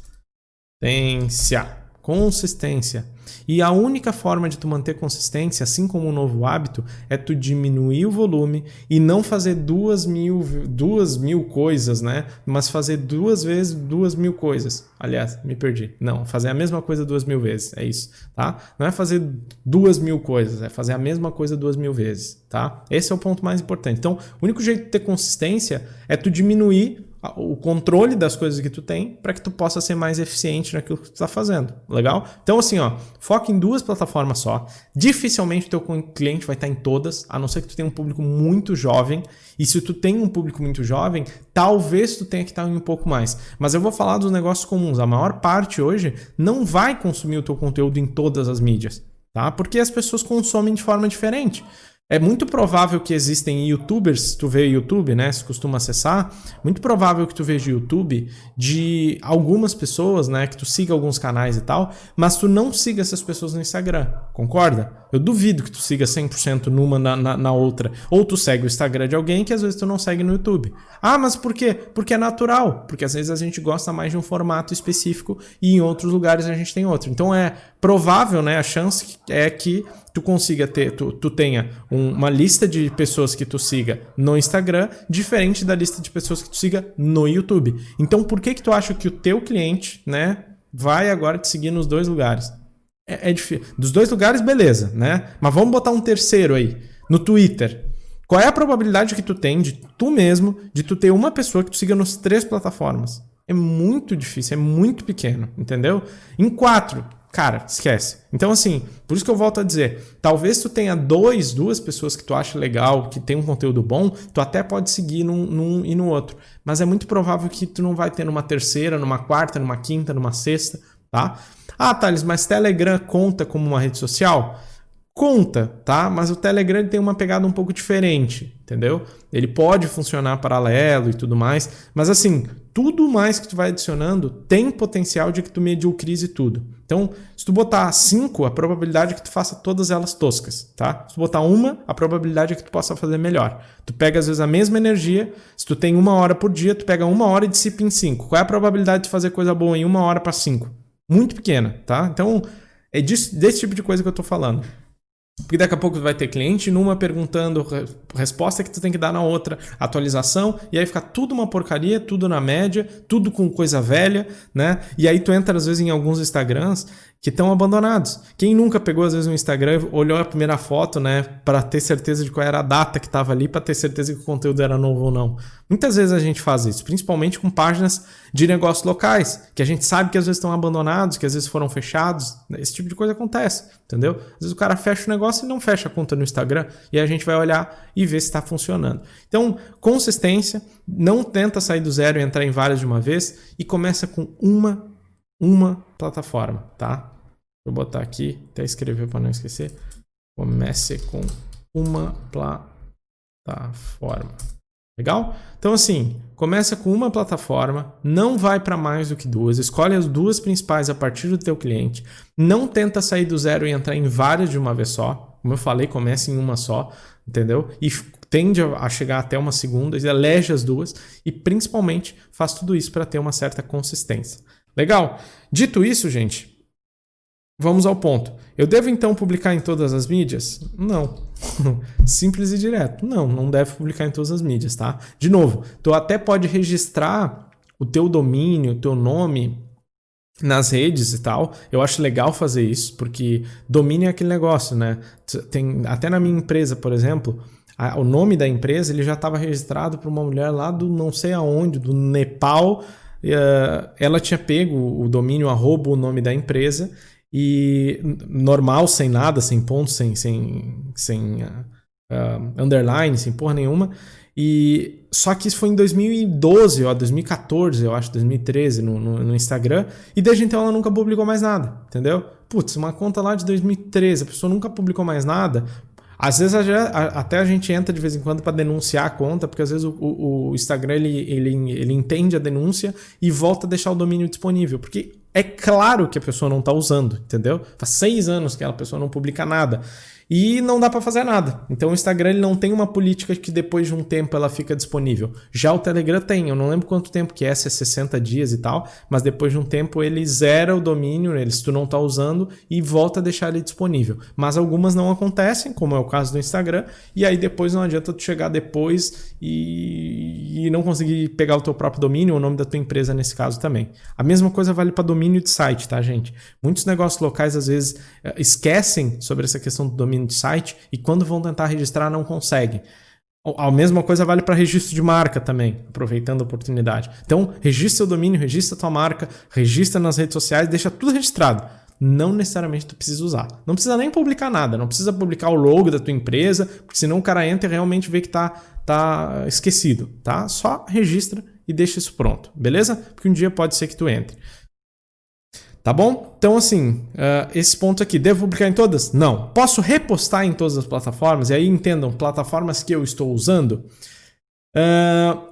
E a única forma de tu manter consistência, assim como um novo hábito, é tu diminuir o volume e não fazer 2.000 coisas, né? Mas fazer 2 vezes 2.000 coisas. Aliás, me perdi. Não, fazer a mesma coisa 2.000 vezes. É isso, tá? Não é fazer 2.000 coisas, é fazer a mesma coisa 2.000 vezes, tá? Esse é o ponto mais importante. Então, o único jeito de ter consistência é tu diminuir o controle das coisas que tu tem para que tu possa ser mais eficiente naquilo que tu está fazendo. Legal? Então assim, ó, foca em 2 plataformas só. Dificilmente o teu cliente vai estar em todas, a não ser que tu tenha um público muito jovem. E se tu tem um público muito jovem, talvez tu tenha que estar em um pouco mais. Mas eu vou falar dos negócios comuns. A maior parte hoje não vai consumir o teu conteúdo em todas as mídias, tá? Porque as pessoas consomem de forma diferente. É muito provável que existem youtubers, se tu vê YouTube, né, se costuma acessar, muito provável que tu veja YouTube de algumas pessoas, né, que tu siga alguns canais e tal, mas tu não siga essas pessoas no Instagram, concorda? Eu duvido que tu siga 100% numa na outra. Ou tu segue o Instagram de alguém que às vezes tu não segue no YouTube. Ah, mas por quê? Porque é natural, porque às vezes a gente gosta mais de um formato específico e em outros lugares a gente tem outro. Então é provável, né, a chance é que tu consiga ter, tu tenha uma lista de pessoas que tu siga no Instagram diferente da lista de pessoas que tu siga no YouTube. Então, por que tu acha que o teu cliente, né, vai agora te seguir nos 2 lugares? É difícil. Dos 2 lugares, beleza, né? Mas vamos botar um terceiro aí, no Twitter. Qual é a probabilidade que tu tem de tu mesmo, de tu ter uma pessoa que tu siga nas 3 plataformas? É muito difícil, é muito pequeno, entendeu? Em 4... cara, esquece. Então, assim, por isso que eu volto a dizer, talvez tu tenha 2 pessoas que tu acha legal, que tem um conteúdo bom, tu até pode seguir num e no outro. Mas é muito provável que tu não vai ter numa terceira, numa quarta, numa quinta, numa sexta, tá? Ah, Thales, mas Telegram conta como uma rede social? Conta, tá? Mas o Telegram ele tem uma pegada um pouco diferente, entendeu? Ele pode funcionar paralelo e tudo mais, mas assim, tudo mais que tu vai adicionando tem potencial de que tu mediocrise tudo. Então, se tu botar 5, a probabilidade é que tu faça todas elas toscas, tá? Se tu botar 1, a probabilidade é que tu possa fazer melhor. Tu pega às vezes a mesma energia, se tu tem 1 hora por dia, tu pega 1 hora e dissipa em 5. Qual é a probabilidade de fazer coisa boa em 1 hora para 5? Muito pequena, tá? Então, é desse tipo de coisa que eu tô falando. Porque daqui a pouco tu vai ter cliente numa perguntando resposta que tu tem que dar na outra, atualização, e aí fica tudo uma porcaria, tudo na média, tudo com coisa velha, né? E aí tu entra às vezes em alguns Instagrams que estão abandonados. Quem nunca pegou às vezes um Instagram, olhou a primeira foto, né, para ter certeza de qual era a data que estava ali, para ter certeza que o conteúdo era novo ou não. Muitas vezes a gente faz isso, principalmente com páginas de negócios locais, que a gente sabe que às vezes estão abandonados, que às vezes foram fechados. Esse tipo de coisa acontece, entendeu? Às vezes o cara fecha o negócio e não fecha a conta no Instagram, e a gente vai olhar e ver se está funcionando. Então, consistência, não tenta sair do 0 e entrar em várias de uma vez, e começa com uma plataforma, tá? Vou botar aqui, até escrever para não esquecer. Comece com uma plataforma. Legal? Então, assim, começa com uma plataforma, não vai para mais do que duas, escolhe as duas principais a partir do teu cliente, não tenta sair do zero e entrar em várias de uma vez só. Como eu falei, comece em uma só, entendeu? E tende a chegar até uma segunda, elege as duas e, principalmente, faz tudo isso para ter uma certa consistência. Legal? Dito isso, gente, vamos ao ponto. Eu devo então publicar em todas as mídias? Não. Simples e direto. Não deve publicar em todas as mídias, tá? De novo, tu até pode registrar o teu domínio, o teu nome nas redes e tal. Eu acho legal fazer isso, porque domínio é aquele negócio, né? Tem, até na minha empresa, por exemplo, o nome da empresa ele já estava registrado por uma mulher lá do não sei aonde, do Nepal. Ela tinha pego o domínio @ o nome da empresa e normal, sem nada, sem pontos, sem underline, sem porra nenhuma. E só que isso foi em 2012, 2014, eu acho, 2013 no Instagram, e desde então ela nunca publicou mais nada, entendeu? Putz, uma conta lá de 2013, a pessoa nunca publicou mais nada. Às vezes até a gente entra de vez em quando para denunciar a conta, porque às vezes o Instagram ele entende a denúncia e volta a deixar o domínio disponível, porque é claro que a pessoa não está usando, entendeu? Faz 6 anos que a pessoa não publica nada. E não dá para fazer nada. Então o Instagram ele não tem uma política que depois de um tempo ela fica disponível. Já o Telegram tem, eu não lembro quanto tempo que é, se é 60 dias e tal, mas depois de um tempo ele zera o domínio, se tu não está usando, e volta a deixar ele disponível. Mas algumas não acontecem, como é o caso do Instagram, e aí depois não adianta tu chegar depois e não conseguir pegar o teu próprio domínio, ou o nome da tua empresa nesse caso também. A mesma coisa vale para domínio de site, tá, gente? Muitos negócios locais às vezes esquecem sobre essa questão do domínio de site e quando vão tentar registrar não conseguem. A mesma coisa vale para registro de marca também, aproveitando a oportunidade. Então, registra o domínio, registra a tua marca, registra nas redes sociais, deixa tudo registrado. Não necessariamente tu precisa usar. Não precisa nem publicar nada, não precisa publicar o logo da tua empresa, porque senão o cara entra e realmente vê que tá esquecido, tá? Só registra e deixa isso pronto, beleza? Porque um dia pode ser que tu entre. Tá bom? Então, assim, esse ponto aqui, devo publicar em todas? Não. Posso repostar em todas as plataformas? E aí, entendam, plataformas que eu estou usando?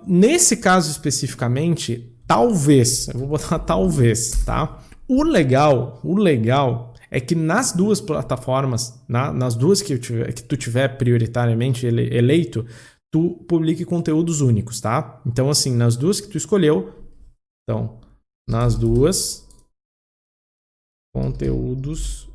Nesse caso especificamente, talvez, eu vou botar talvez, tá? O legal é que nas duas plataformas, nas duas que tu tiver prioritariamente eleito, tu publique conteúdos únicos, tá? Então, assim, nas duas que tu escolheu, então, nas duas, conteúdos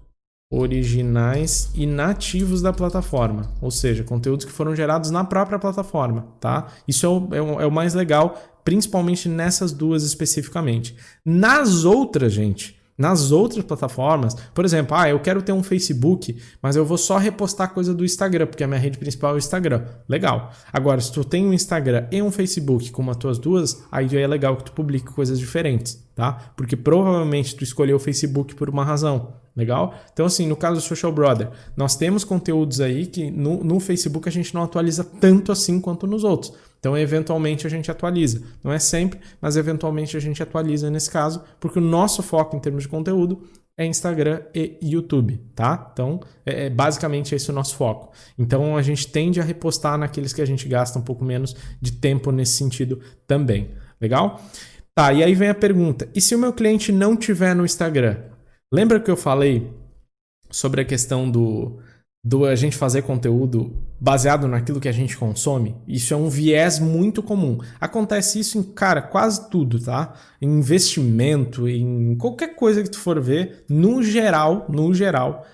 originais e nativos da plataforma, ou seja, conteúdos que foram gerados na própria plataforma, tá? Isso é o mais legal, principalmente nessas duas especificamente. Nas outras, gente, nas outras plataformas, por exemplo, eu quero ter um Facebook, mas eu vou só repostar coisa do Instagram, porque a minha rede principal é o Instagram. Legal. Agora, se tu tem um Instagram e um Facebook como as tuas duas, aí é legal que tu publique coisas diferentes, tá? Porque provavelmente tu escolheu o Facebook por uma razão. Legal? Então, assim, no caso do Social Brother, nós temos conteúdos aí que no Facebook a gente não atualiza tanto assim quanto nos outros. Então, eventualmente, a gente atualiza. Não é sempre, mas eventualmente a gente atualiza nesse caso, porque o nosso foco em termos de conteúdo é Instagram e YouTube, tá? Então, basicamente esse é o nosso foco. Então, a gente tende a repostar naqueles que a gente gasta um pouco menos de tempo nesse sentido também. Legal? Tá, e aí vem a pergunta. E se o meu cliente não tiver no Instagram? Lembra que eu falei sobre a questão do a gente fazer conteúdo baseado naquilo que a gente consome? Isso é um viés muito comum. Acontece isso em, quase tudo, tá? Em investimento, em qualquer coisa que tu for ver, no geral,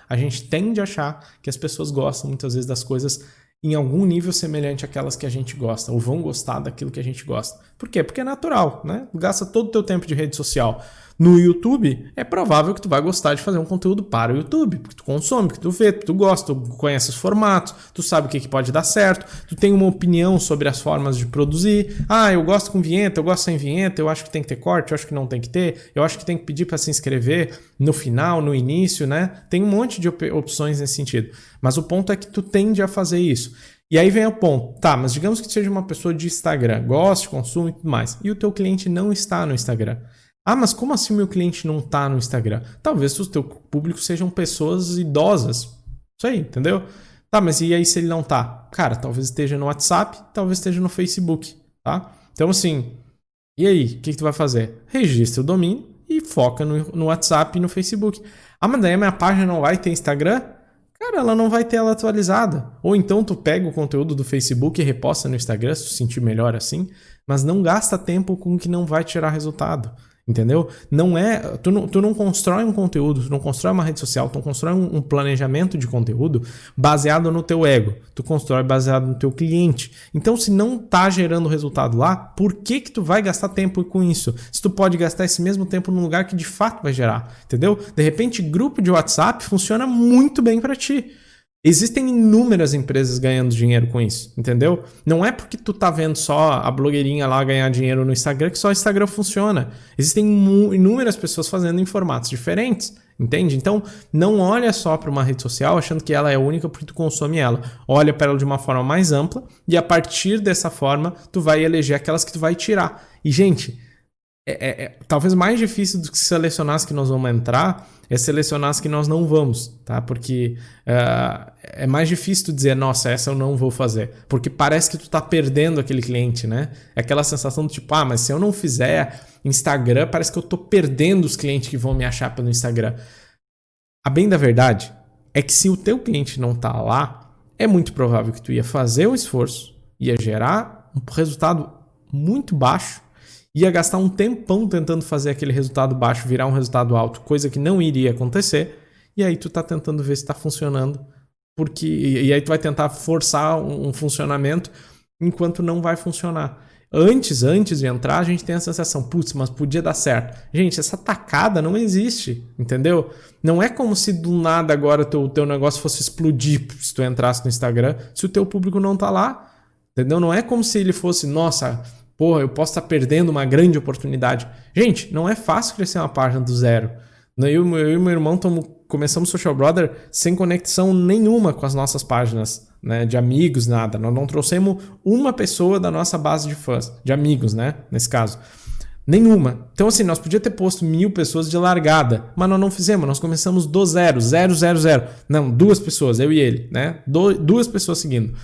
a gente tende a achar que as pessoas gostam muitas vezes das coisas em algum nível semelhante àquelas que a gente gosta, ou vão gostar daquilo que a gente gosta. Por quê? Porque é natural, né? Gasta todo o teu tempo de rede social no YouTube, é provável que tu vai gostar de fazer um conteúdo para o YouTube, porque tu consome, porque tu vê, porque tu gosta, tu conhece os formatos, tu sabe o que pode dar certo, tu tem uma opinião sobre as formas de produzir. Eu gosto com vinheta, eu gosto sem vinheta, eu acho que tem que ter corte, eu acho que não tem que ter, eu acho que tem que pedir para se inscrever no final, no início, né? Tem um monte de opções nesse sentido. Mas o ponto é que tu tende a fazer isso. E aí vem o ponto, tá, mas digamos que tu seja uma pessoa de Instagram, goste, consuma e tudo mais, e o teu cliente não está no Instagram. Mas como assim o meu cliente não está no Instagram? Talvez o teu público sejam pessoas idosas. Isso aí, entendeu? Tá, mas e aí se ele não tá? Cara, talvez esteja no WhatsApp, talvez esteja no Facebook, tá? Então assim, e aí, o que tu vai fazer? Registra o domínio e foca no WhatsApp e no Facebook. Ah, mas daí a minha página não vai ter Instagram? Cara, ela não vai ter ela atualizada. Ou então tu pega o conteúdo do Facebook e reposta no Instagram, se tu sentir melhor assim, mas não gasta tempo com o que não vai tirar resultado. Entendeu? Não é, tu não constrói um conteúdo, tu não constrói uma rede social, tu não constrói um planejamento de conteúdo baseado no teu ego, tu constrói baseado no teu cliente. Então, se não tá gerando resultado lá, por que tu vai gastar tempo com isso? Se tu pode gastar esse mesmo tempo num lugar que de fato vai gerar, entendeu? De repente, grupo de WhatsApp funciona muito bem para ti. Existem inúmeras empresas ganhando dinheiro com isso, entendeu? Não é porque tu tá vendo só a blogueirinha lá ganhar dinheiro no Instagram que só o Instagram funciona. Existem inúmeras pessoas fazendo em formatos diferentes, entende? Então, não olha só para uma rede social achando que ela é única porque tu consome ela. Olha para ela de uma forma mais ampla e a partir dessa forma tu vai eleger aquelas que tu vai tirar. E, gente, talvez mais difícil do que selecionar as que nós vamos entrar é selecionar as que nós não vamos, tá? Porque é mais difícil tu dizer, nossa, essa eu não vou fazer. Porque parece que tu tá perdendo aquele cliente, né? É aquela sensação do tipo, mas se eu não fizer Instagram, parece que eu tô perdendo os clientes que vão me achar pelo Instagram. A bem da verdade é que se o teu cliente não tá lá, é muito provável que tu ia fazer o esforço, ia gerar um resultado muito baixo, ia gastar um tempão tentando fazer aquele resultado baixo virar um resultado alto, coisa que não iria acontecer, e aí tu tá tentando ver se tá funcionando, e aí tu vai tentar forçar um funcionamento enquanto não vai funcionar. Antes de entrar, a gente tem a sensação, putz, mas podia dar certo. Gente, essa tacada não existe, entendeu? Não é como se do nada agora o teu negócio fosse explodir se tu entrasse no Instagram, se o teu público não tá lá, entendeu? Não é como se ele fosse, nossa, porra, eu posso estar perdendo uma grande oportunidade. Gente, não é fácil crescer uma página do zero. Eu e meu irmão começamos o Social Brother sem conexão nenhuma com as nossas páginas, né, de amigos, nada. Nós não trouxemos uma pessoa da nossa base de fãs, de amigos, né, nesse caso. Nenhuma. Então, assim, nós podíamos ter posto 1000 pessoas de largada, mas nós não fizemos. Nós começamos do zero. Não, 2 pessoas, eu e ele, né? 2 pessoas seguindo.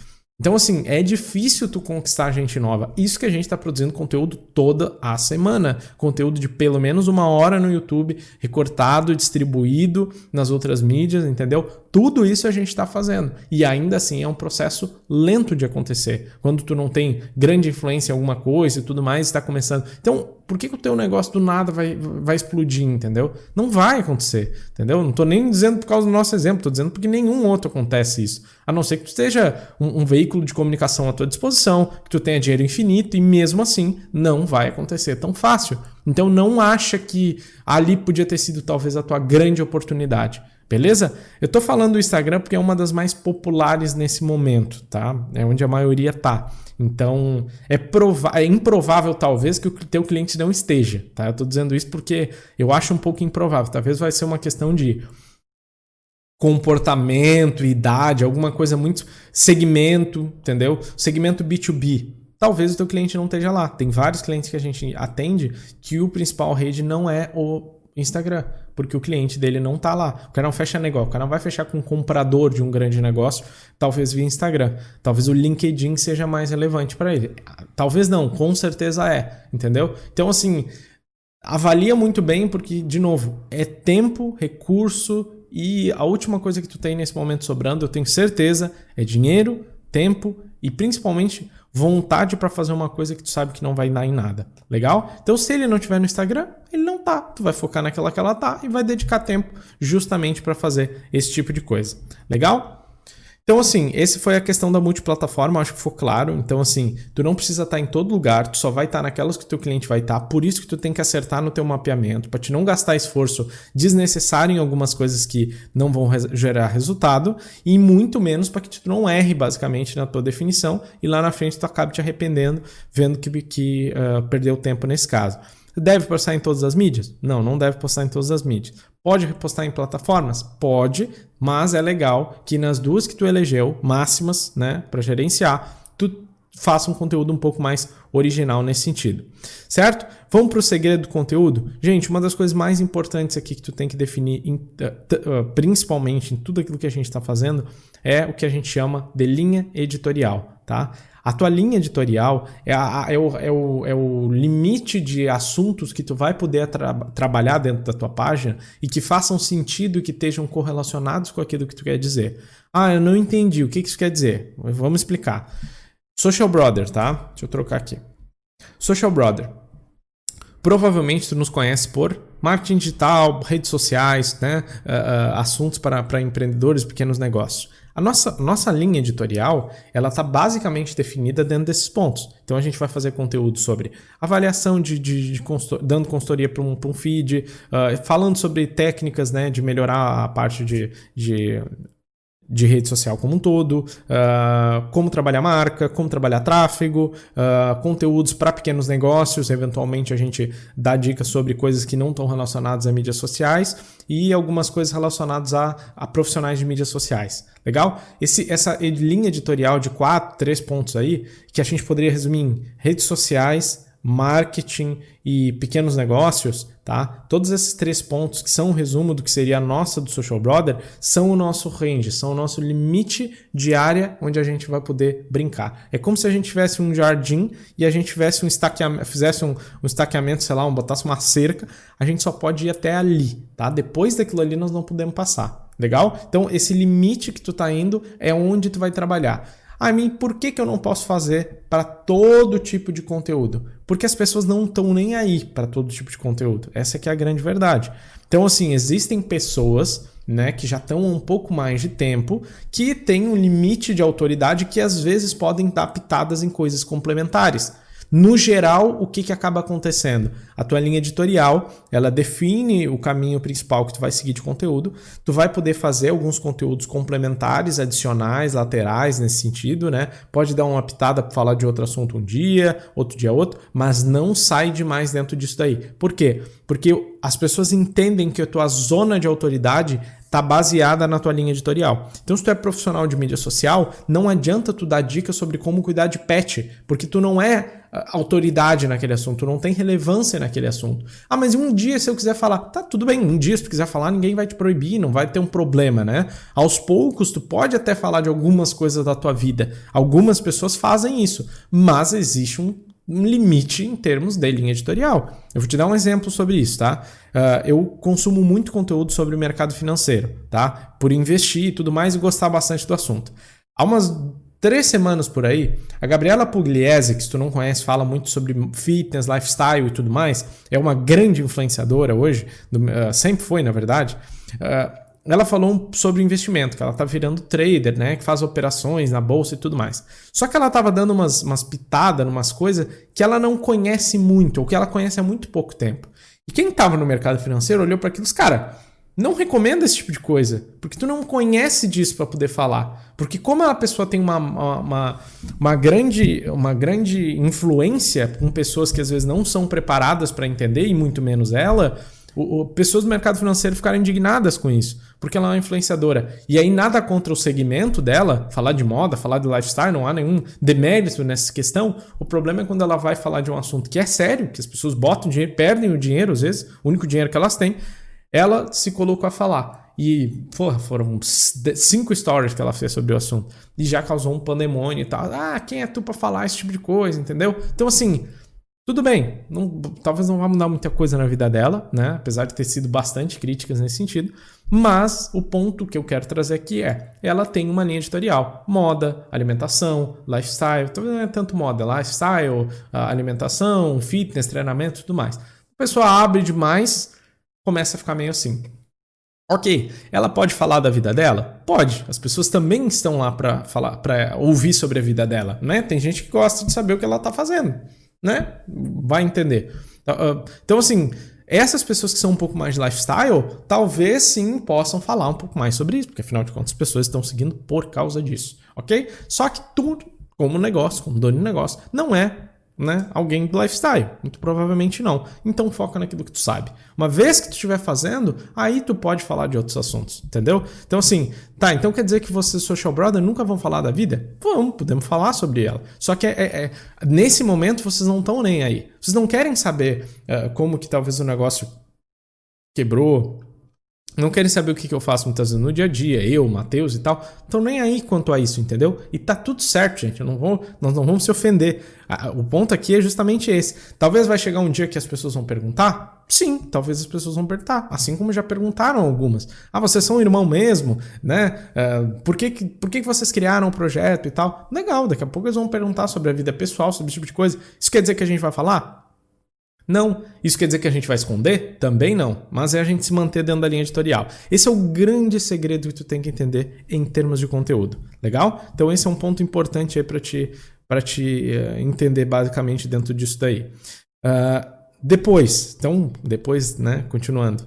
Então, assim, é difícil tu conquistar gente nova. Isso que a gente está produzindo conteúdo toda a semana. Conteúdo de pelo menos 1 hora no YouTube, recortado, distribuído nas outras mídias, entendeu? Tudo isso a gente está fazendo. E ainda assim é um processo lento de acontecer. Quando tu não tem grande influência em alguma coisa e tudo mais, está começando. Então, por que o teu negócio do nada vai explodir, entendeu? Não vai acontecer, entendeu? Não estou nem dizendo por causa do nosso exemplo, estou dizendo porque nenhum outro acontece isso. A não ser que tu esteja um veículo de comunicação à tua disposição, que tu tenha dinheiro infinito e mesmo assim não vai acontecer tão fácil. Então não acha que ali podia ter sido talvez a tua grande oportunidade. Beleza? Eu tô falando do Instagram porque é uma das mais populares nesse momento, tá? É onde a maioria tá. Então, é improvável talvez que o teu cliente não esteja, tá? Eu tô dizendo isso porque eu acho um pouco improvável. Talvez vai ser uma questão de comportamento, idade, alguma coisa muito... segmento, entendeu? Segmento B2B. Talvez o teu cliente não esteja lá. Tem vários clientes que a gente atende que o principal rede não é o Instagram, porque o cliente dele não tá lá. O cara não fecha negócio, o cara não vai fechar com um comprador de um grande negócio, talvez via Instagram. Talvez o LinkedIn seja mais relevante para ele. Talvez não, com certeza é, entendeu? Então, assim, avalia muito bem, porque, de novo, é tempo, recurso e a última coisa que tu tem nesse momento sobrando, eu tenho certeza, é dinheiro, tempo e principalmente vontade para fazer uma coisa que tu sabe que não vai dar em nada. Legal? Então, se ele não tiver no Instagram, ele não tá. Tu vai focar naquela que ela tá e vai dedicar tempo justamente para fazer esse tipo de coisa. Legal? Então, assim, esse foi a questão da multiplataforma, acho que ficou claro. Então, assim, tu não precisa estar em todo lugar, tu só vai estar naquelas que o teu cliente vai estar, por isso que tu tem que acertar no teu mapeamento, para te não gastar esforço desnecessário em algumas coisas que não vão gerar resultado, e muito menos para que tu não erre, basicamente, na tua definição, e lá na frente tu acabe te arrependendo, vendo que perdeu tempo nesse caso. Deve postar em todas as mídias? Não, não deve postar em todas as mídias. Pode repostar em plataformas? Pode, mas é legal que nas 2 que tu elegeu, máximas, né, para gerenciar, tu faça um conteúdo um pouco mais original nesse sentido, certo? Vamos para o segredo do conteúdo? Gente, uma das coisas mais importantes aqui que tu tem que definir, principalmente em tudo aquilo que a gente está fazendo, é o que a gente chama de linha editorial, tá? A tua linha editorial é o limite de assuntos que tu vai poder trabalhar dentro da tua página e que façam sentido e que estejam correlacionados com aquilo que tu quer dizer. Ah, eu não entendi. O que isso quer dizer? Vamos explicar. Social Brother, tá? Deixa eu trocar aqui. Social Brother. Provavelmente tu nos conhece por marketing digital, redes sociais, né? Assuntos para empreendedores, pequenos negócios. A nossa linha editorial, ela está basicamente definida dentro desses pontos. Então a gente vai fazer conteúdo sobre avaliação dando consultoria para um feed, falando sobre técnicas, né, de melhorar a parte de rede social como um todo, como trabalhar marca, como trabalhar tráfego, conteúdos para pequenos negócios, eventualmente a gente dá dicas sobre coisas que não estão relacionadas a mídias sociais e algumas coisas relacionadas a profissionais de mídias sociais. Legal? Essa linha editorial de 3 pontos aí, que a gente poderia resumir em redes sociais, marketing e pequenos negócios, tá? Todos esses 3 pontos que são um resumo do que seria a nossa do Social Brother são o nosso range, são o nosso limite de área onde a gente vai poder brincar. É como se a gente tivesse um jardim e a gente tivesse fizesse um estaqueamento, sei lá, botasse uma cerca, a gente só pode ir até ali, tá? Depois daquilo ali nós não podemos passar. Legal? Então esse limite que tu tá indo é onde tu vai trabalhar. Por que eu não posso fazer para todo tipo de conteúdo? Porque as pessoas não estão nem aí para todo tipo de conteúdo. Essa que é a grande verdade. Então, assim, existem pessoas, né, que já estão há um pouco mais de tempo, que têm um limite de autoridade que às vezes podem estar pitadas em coisas complementares. No geral, o que acaba acontecendo? A tua linha editorial, ela define o caminho principal que tu vai seguir de conteúdo. Tu vai poder fazer alguns conteúdos complementares, adicionais, laterais nesse sentido, né? Pode dar uma pitada para falar de outro assunto um dia, outro dia outro, mas não sai demais dentro disso daí. Por quê? Porque as pessoas entendem que a tua zona de autoridade está baseada na tua linha editorial. Então, se tu é profissional de mídia social, não adianta tu dar dicas sobre como cuidar de pet, porque tu não é autoridade naquele assunto, tu não tem relevância naquele assunto. Mas um dia, se eu quiser falar, tá, tudo bem, um dia se tu quiser falar, ninguém vai te proibir, não vai ter um problema, né? Aos poucos, tu pode até falar de algumas coisas da tua vida. Algumas pessoas fazem isso, mas existe um limite em termos de linha editorial. Eu vou te dar um exemplo sobre isso, tá? Eu consumo muito conteúdo sobre o mercado financeiro, tá? Por investir e tudo mais e gostar bastante do assunto. Há umas 3 semanas por aí, a Gabriela Pugliese, que se tu não conhece, fala muito sobre fitness, lifestyle e tudo mais, é uma grande influenciadora hoje, sempre foi, na verdade. Ela falou sobre investimento, que ela tá virando trader, né? Que faz operações na bolsa e tudo mais. Só que ela tava dando umas pitadas, umas coisas que ela não conhece muito, ou que ela conhece há muito pouco tempo. E quem tava no mercado financeiro olhou para aquilo e disse, cara, não recomenda esse tipo de coisa, porque tu não conhece disso para poder falar. Porque como a pessoa tem uma grande influência com pessoas que às vezes não são preparadas para entender, e muito menos ela, pessoas do mercado financeiro ficaram indignadas com isso, porque ela é uma influenciadora. E aí nada contra o segmento dela, falar de moda, falar de lifestyle, não há nenhum demérito nessa questão. O problema é quando ela vai falar de um assunto que é sério, que as pessoas botam dinheiro, perdem o dinheiro às vezes, o único dinheiro que elas têm, ela se colocou a falar. E, foram 5 stories que ela fez sobre o assunto. E já causou um pandemônio e tal. Quem é tu pra falar esse tipo de coisa, entendeu? Então, assim, tudo bem. Talvez não vá mudar muita coisa na vida dela, né? Apesar de ter sido bastante críticas nesse sentido. Mas o ponto que eu quero trazer aqui ela tem uma linha editorial. Moda, alimentação, lifestyle. Talvez não é tanto moda, lifestyle, alimentação, fitness, treinamento e tudo mais. A pessoa abre demais, começa a ficar meio assim. Ok, ela pode falar da vida dela? Pode. As pessoas também estão lá para falar, para ouvir sobre a vida dela, né? Tem gente que gosta de saber o que ela está fazendo, né? Vai entender. Então, assim, essas pessoas que são um pouco mais de lifestyle, talvez sim possam falar um pouco mais sobre isso, porque afinal de contas as pessoas estão seguindo por causa disso, ok? Só que tudo, como negócio, como dono de negócio, não é né, alguém do lifestyle? Muito provavelmente não. Então foca naquilo que tu sabe. Uma vez que tu estiver fazendo, aí tu pode falar de outros assuntos, entendeu? Então assim, tá, então quer dizer que vocês, social brother, nunca vão falar da vida? Vamos, podemos falar sobre ela. Só que nesse momento vocês não estão nem aí. Vocês não querem saber como que talvez o negócio quebrou, não querem saber o que eu faço muitas vezes no dia a dia, eu, o Matheus e tal. Estão nem aí quanto a isso, entendeu? E tá tudo certo, gente. Nós não vamos se ofender. O ponto aqui é justamente esse. Talvez vai chegar um dia que as pessoas vão perguntar? Sim, talvez as pessoas vão perguntar. Assim como já perguntaram algumas. Ah, vocês são irmão mesmo, né? Por que vocês criaram o projeto e tal? Legal, daqui a pouco eles vão perguntar sobre a vida pessoal, sobre esse tipo de coisa. Isso quer dizer que a gente vai falar? Não. Isso quer dizer que a gente vai esconder? Também não. Mas é a gente se manter dentro da linha editorial. Esse é o grande segredo que tu tem que entender em termos de conteúdo. Legal? Então esse é um ponto importante aí para te entender basicamente dentro disso daí. Depois, né, continuando.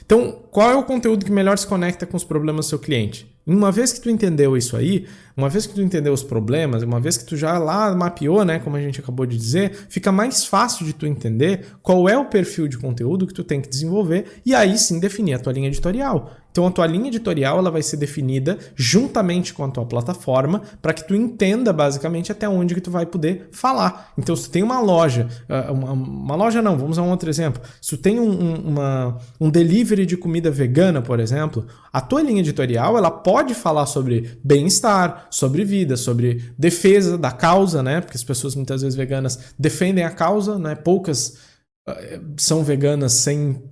Então, qual é o conteúdo que melhor se conecta com os problemas do seu cliente? Uma vez que tu entendeu isso aí, uma vez que tu entendeu os problemas, uma vez que tu já lá mapeou, né, como a gente acabou de dizer, fica mais fácil de tu entender qual é o perfil de conteúdo que tu tem que desenvolver e aí sim definir a tua linha editorial. Então a tua linha editorial ela vai ser definida juntamente com a tua plataforma para que tu entenda basicamente até onde que tu vai poder falar. Então se tu tem uma loja, uma loja não, vamos a um outro exemplo. Se tu tem um delivery de comida vegana, por exemplo, a tua linha editorial ela pode falar sobre bem-estar, sobre vida, sobre defesa da causa, né? Porque as pessoas muitas vezes veganas defendem a causa, né? Poucas são veganas sem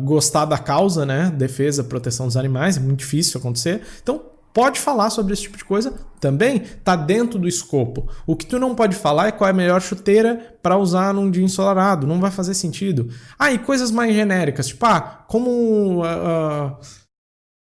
gostar da causa, né? Defesa, proteção dos animais, é muito difícil acontecer. Então, pode falar sobre esse tipo de coisa também, tá dentro do escopo. O que tu não pode falar é qual é a melhor chuteira para usar num dia ensolarado, não vai fazer sentido. E coisas mais genéricas, tipo, como...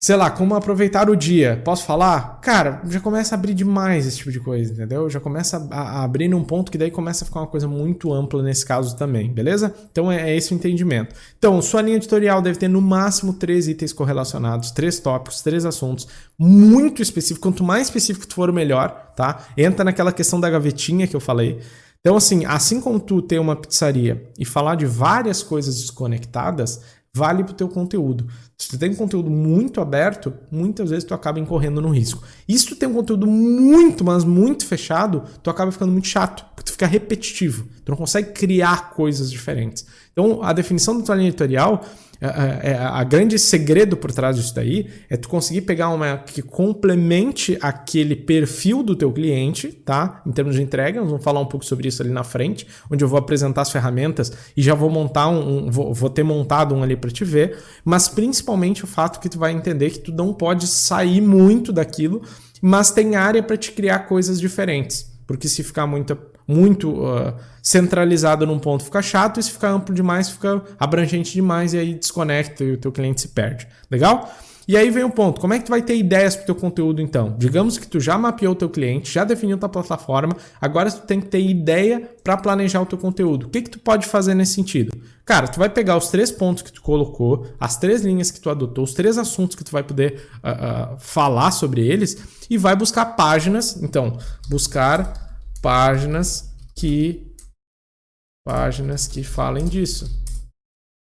sei lá, como aproveitar o dia. Posso falar? Cara, já começa a abrir demais esse tipo de coisa, entendeu? Já começa a abrir num ponto que daí começa a ficar uma coisa muito ampla nesse caso também, beleza? Então é esse o entendimento. Então, sua linha editorial deve ter no máximo 3 itens correlacionados, 3 tópicos, 3 assuntos, muito específico. Quanto mais específico tu for, melhor, tá? Entra naquela questão da gavetinha que eu falei. Então, assim como tu ter uma pizzaria e falar de várias coisas desconectadas, vale para o teu conteúdo. Se tu tem um conteúdo muito aberto, muitas vezes tu acaba incorrendo no risco. E se tu tem um conteúdo muito, mas muito fechado, tu acaba ficando muito chato, porque tu fica repetitivo. Tu não consegue criar coisas diferentes. Então, a definição da tua linha editorial, a grande segredo por trás disso daí é tu conseguir pegar uma que complemente aquele perfil do teu cliente, tá? Em termos de entrega, nós vamos falar um pouco sobre isso ali na frente, onde eu vou apresentar as ferramentas e já vou montar vou ter montado um ali para te ver, mas principalmente o fato que tu vai entender que tu não pode sair muito daquilo, mas tem área para te criar coisas diferentes, porque se ficar muito centralizado num ponto fica chato, e se ficar amplo demais fica abrangente demais e aí desconecta e o teu cliente se perde. Legal? E aí vem o ponto, como é que tu vai ter ideias para o teu conteúdo então? Digamos que tu já mapeou o teu cliente, já definiu tua plataforma, agora tu tem que ter ideia para planejar o teu conteúdo. O que tu pode fazer nesse sentido? Cara, tu vai pegar os 3 pontos que tu colocou, as 3 linhas que tu adotou, os 3 assuntos que tu vai poder falar sobre eles e vai buscar páginas. Então, buscar páginas que falem disso.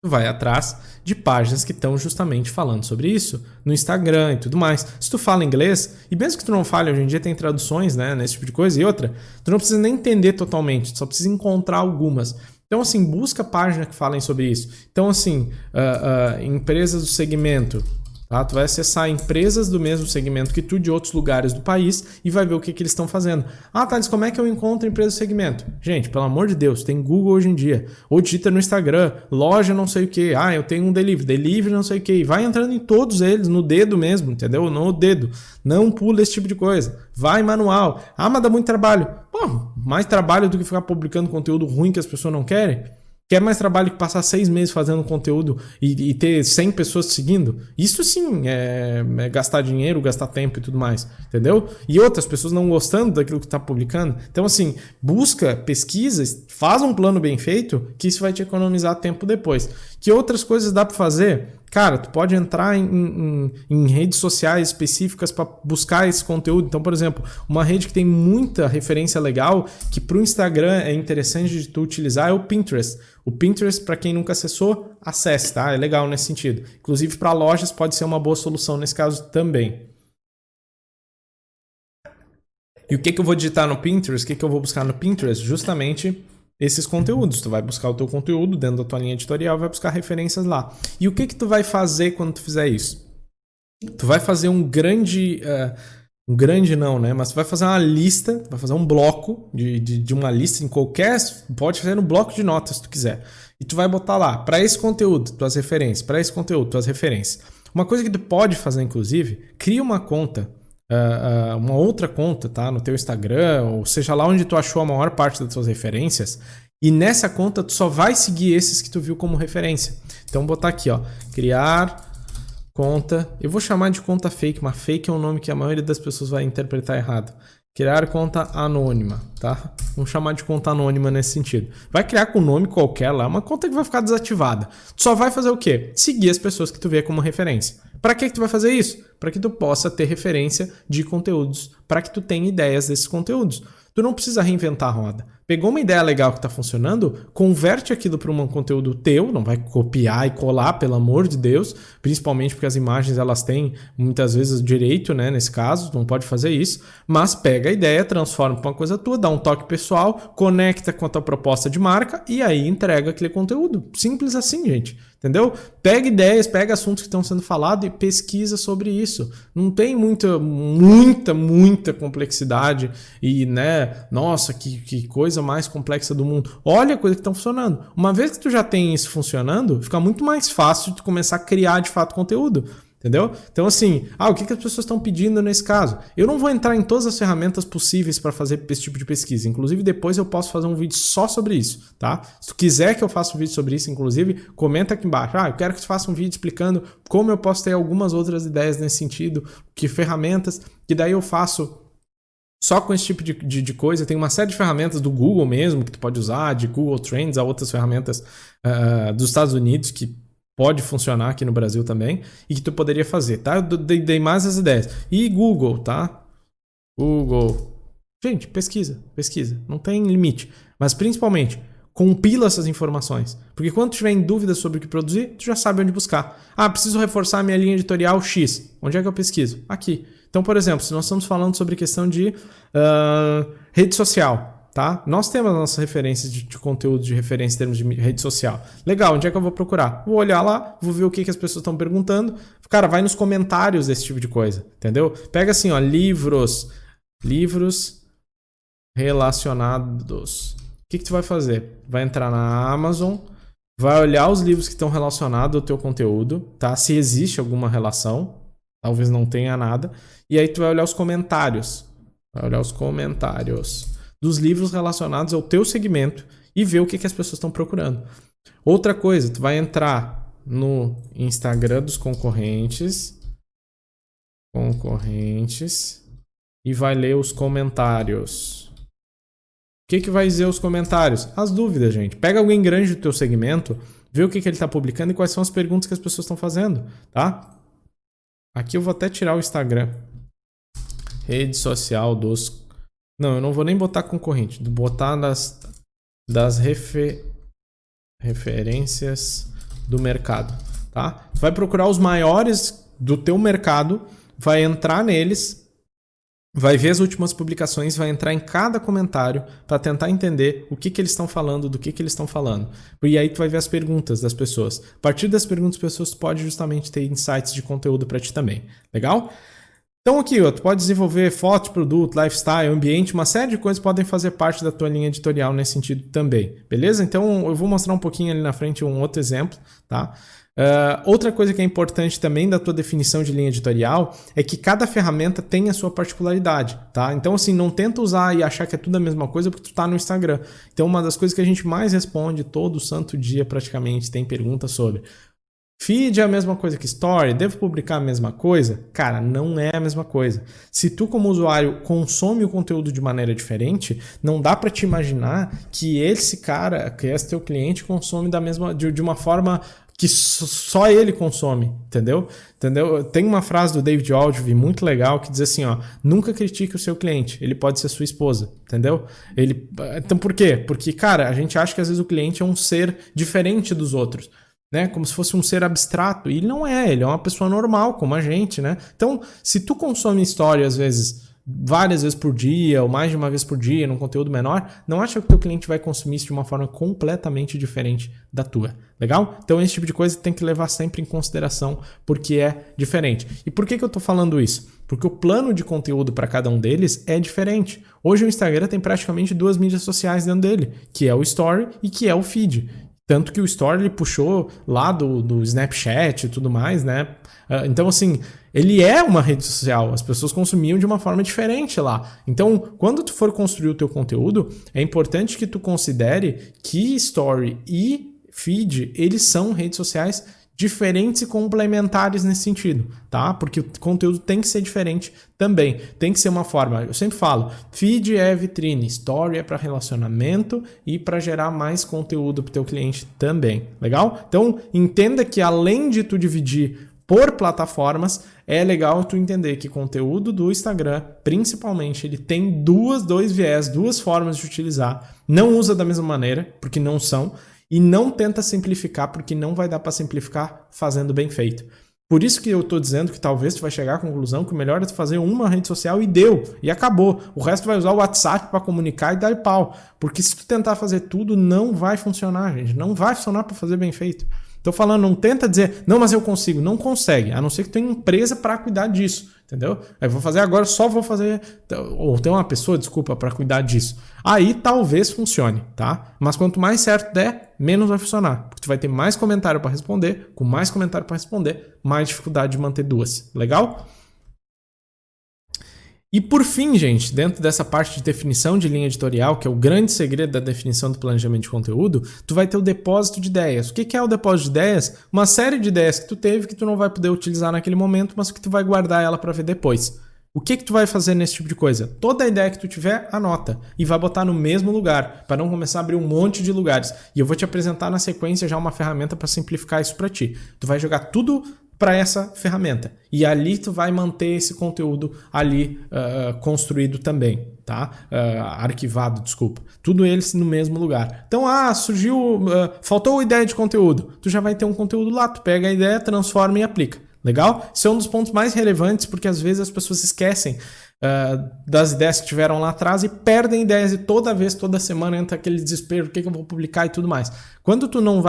Tu vai atrás de páginas que estão justamente falando sobre isso, no Instagram e tudo mais. Se tu fala inglês, e mesmo que tu não fale, hoje em dia tem traduções, né, nesse tipo de coisa, e outra, tu não precisa nem entender totalmente, tu só precisa encontrar algumas. Então, assim, busca páginas que falem sobre isso. Então, assim, empresas do segmento, tá? Tu vai acessar empresas do mesmo segmento que tu de outros lugares do país e vai ver o que eles estão fazendo. Thales, como é que eu encontro empresa do segmento? Gente, pelo amor de Deus, tem Google hoje em dia. Ou digita no Instagram, loja não sei o que. Eu tenho um delivery não sei o que. Vai entrando em todos eles, no dedo mesmo, entendeu? No dedo. Não pula esse tipo de coisa. Vai manual. Mas dá muito trabalho. Mais trabalho do que ficar publicando conteúdo ruim que as pessoas não querem? Quer mais trabalho que passar 6 meses fazendo conteúdo e ter 100 pessoas te seguindo? Isso sim é gastar dinheiro, gastar tempo e tudo mais, entendeu? E outras pessoas não gostando daquilo que tu tá publicando. Então, assim, busca, pesquisa, faz um plano bem feito, que isso vai te economizar tempo depois. Que outras coisas dá para fazer? Cara, tu pode entrar em redes sociais específicas para buscar esse conteúdo. Então, por exemplo, uma rede que tem muita referência legal, que para o Instagram é interessante de tu utilizar, é o Pinterest. O Pinterest, para quem nunca acessou, acesse, tá? É legal nesse sentido. Inclusive, para lojas pode ser uma boa solução nesse caso também. E o que eu vou digitar no Pinterest? O que eu vou buscar no Pinterest? Justamente esses conteúdos. Tu vai buscar o teu conteúdo dentro da tua linha editorial, vai buscar referências lá. E o que tu vai fazer quando tu fizer isso? Tu vai fazer um grande não, né? Mas tu vai fazer uma lista, vai fazer um bloco de uma lista em qualquer... Pode fazer no bloco de notas se tu quiser. E tu vai botar lá, para esse conteúdo, tuas referências. Para esse conteúdo, tuas referências. Uma coisa que tu pode fazer, inclusive, cria uma conta, uma outra conta, tá? No teu Instagram, ou seja lá onde tu achou a maior parte das tuas referências, e nessa conta tu só vai seguir esses que tu viu como referência. Então botar aqui, ó, criar conta, eu vou chamar de conta fake, mas fake é um nome que a maioria das pessoas vai interpretar errado. Criar conta anônima, tá? Vamos chamar de conta anônima nesse sentido. Vai criar com um nome qualquer lá, uma conta que vai ficar desativada. Tu só vai fazer o quê? Seguir as pessoas que tu vê como referência. Para que tu vai fazer isso? Para que tu possa ter referência de conteúdos, para que tu tenha ideias desses conteúdos. Tu não precisa reinventar a roda. Pegou uma ideia legal que está funcionando, converte aquilo para um conteúdo teu, não vai copiar e colar, pelo amor de Deus, principalmente porque as imagens elas têm muitas vezes direito, né, nesse caso, não pode fazer isso, mas pega a ideia, transforma para uma coisa tua, dá um toque pessoal, conecta com a tua proposta de marca e aí entrega aquele conteúdo. Simples assim, gente. Entendeu? Pega ideias, pega assuntos que estão sendo falados e pesquisa sobre isso. Não tem muita complexidade e, né, nossa, que coisa mais complexa do mundo. Olha a coisa que estão funcionando. Uma vez que tu já tem isso funcionando, fica muito mais fácil de começar a criar de fato conteúdo. Entendeu? Então, assim, o que as pessoas estão pedindo nesse caso? Eu não vou entrar em todas as ferramentas possíveis para fazer esse tipo de pesquisa. Inclusive, depois eu posso fazer um vídeo só sobre isso, tá? Se tu quiser que eu faça um vídeo sobre isso, inclusive, comenta aqui embaixo. Eu quero que tu faça um vídeo explicando como eu posso ter algumas outras ideias nesse sentido, que ferramentas, que daí eu faço só com esse tipo de coisa. Tem uma série de ferramentas do Google mesmo, que tu pode usar, de Google Trends, a outras ferramentas dos Estados Unidos, que pode funcionar aqui no Brasil também e que tu poderia fazer, tá? Eu dei mais as ideias. E Google, tá? Google. Gente, pesquisa. Não tem limite. Mas principalmente, compila essas informações. Porque quando tu tiver em dúvida sobre o que produzir, tu já sabe onde buscar. Preciso reforçar minha linha editorial X. Onde é que eu pesquiso? Aqui. Então, por exemplo, se nós estamos falando sobre questão de rede social, tá? Nós temos as nossas referências de conteúdo de referência em termos de rede social. Legal, onde é que eu vou procurar? Vou olhar lá, vou ver o que as pessoas estão perguntando. Cara, vai nos comentários desse tipo de coisa, entendeu? Pega assim, ó, livros relacionados. O que tu vai fazer? Vai entrar na Amazon, vai olhar os livros que estão relacionados ao teu conteúdo, tá? Se existe alguma relação, talvez não tenha nada. E aí tu vai olhar os comentários. Dos livros relacionados ao teu segmento e ver o que as pessoas estão procurando. Outra coisa, tu vai entrar no Instagram dos concorrentes e vai ler os comentários. O que vai dizer os comentários? As dúvidas, gente. Pega alguém grande do teu segmento, vê o que ele está publicando e quais são as perguntas que as pessoas estão fazendo, tá? Aqui eu vou até tirar o Instagram. Rede social dos... Não, eu não vou nem botar concorrente. Vou botar das referências do mercado, tá? Tu vai procurar os maiores do teu mercado, vai entrar neles, vai ver as últimas publicações, vai entrar em cada comentário para tentar entender o que eles estão falando, do que eles estão falando. E aí tu vai ver as perguntas das pessoas. A partir das perguntas das pessoas, tu pode justamente ter insights de conteúdo para ti também. Legal? Então aqui, tu pode desenvolver foto, produto, lifestyle, ambiente, uma série de coisas podem fazer parte da tua linha editorial nesse sentido também, beleza? Então eu vou mostrar um pouquinho ali na frente um outro exemplo, tá? Outra coisa que é importante também da tua definição de linha editorial é que cada ferramenta tem a sua particularidade, tá? Então assim, não tenta usar e achar que é tudo a mesma coisa porque tu tá no Instagram. Então uma das coisas que a gente mais responde todo santo dia praticamente, tem perguntas sobre... Feed é a mesma coisa que Story? Devo publicar a mesma coisa? Cara, não é a mesma coisa. Se tu como usuário consome o conteúdo de maneira diferente, não dá para te imaginar que esse cara, que esse teu cliente consome de uma forma que só ele consome, entendeu? Tem uma frase do David Ogilvy muito legal que diz assim, ó, nunca critique o seu cliente, ele pode ser sua esposa, entendeu? Então por quê? Porque, cara, a gente acha que às vezes o cliente é um ser diferente dos outros, né? Como se fosse um ser abstrato, e ele não é, ele é uma pessoa normal, como a gente, né? Então, se tu consome história, às vezes, várias vezes por dia, ou mais de uma vez por dia, num conteúdo menor, não acha que o teu cliente vai consumir isso de uma forma completamente diferente da tua, legal? Então, esse tipo de coisa tem que levar sempre em consideração, porque é diferente. E por que eu tô falando isso? Porque o plano de conteúdo para cada um deles é diferente. Hoje o Instagram tem praticamente 2 mídias sociais dentro dele, que é o Story e que é o Feed. Tanto que o Story ele puxou lá do Snapchat e tudo mais, né? Então, assim, ele é uma rede social. As pessoas consumiam de uma forma diferente lá. Então, quando tu for construir o teu conteúdo, é importante que tu considere que Story e Feed, eles são redes sociais diferentes e complementares nesse sentido, tá? Porque o conteúdo tem que ser diferente também. Tem que ser uma forma, eu sempre falo, feed é vitrine, story é para relacionamento e para gerar mais conteúdo para o teu cliente também, legal? Então, entenda que além de tu dividir por plataformas, é legal tu entender que conteúdo do Instagram, principalmente, ele tem dois viés, duas formas de utilizar. Não usa da mesma maneira, porque não são, e não tenta simplificar, porque não vai dar para simplificar fazendo bem feito. Por isso que eu estou dizendo que talvez tu vai chegar à conclusão que o melhor é tu fazer uma rede social e deu, e acabou. O resto vai usar o WhatsApp para comunicar e dar pau. Porque se tu tentar fazer tudo, não vai funcionar, gente. Não vai funcionar para fazer bem feito. Tô falando, não tenta dizer, não, mas eu consigo. Não consegue, a não ser que tenha empresa para cuidar disso, entendeu? Aí vou fazer agora, só vou fazer, ou tem uma pessoa, desculpa, para cuidar disso. Aí talvez funcione, tá? Mas quanto mais certo der, menos vai funcionar. Porque tu vai ter mais comentário para responder, com mais comentário para responder, mais dificuldade de manter duas. Legal? E por fim, gente, dentro dessa parte de definição de linha editorial, que é o grande segredo da definição do planejamento de conteúdo, tu vai ter o depósito de ideias. O que é o depósito de ideias? Uma série de ideias que tu teve que tu não vai poder utilizar naquele momento, mas que tu vai guardar ela para ver depois. O que tu vai fazer nesse tipo de coisa? Toda ideia que tu tiver, anota. E vai botar no mesmo lugar, para não começar a abrir um monte de lugares. E eu vou te apresentar na sequência já uma ferramenta para simplificar isso para ti. Tu vai jogar tudo para essa ferramenta. E ali tu vai manter esse conteúdo ali construído também, tá? Arquivado, desculpa. Tudo eles no mesmo lugar. Então, surgiu, faltou ideia de conteúdo. Tu já vai ter um conteúdo lá, tu pega a ideia, transforma e aplica. Legal? Isso é um dos pontos mais relevantes, porque às vezes as pessoas esquecem das ideias que tiveram lá atrás e perdem ideias, e toda semana entra aquele desespero, o que eu vou publicar e tudo mais. Quando tu não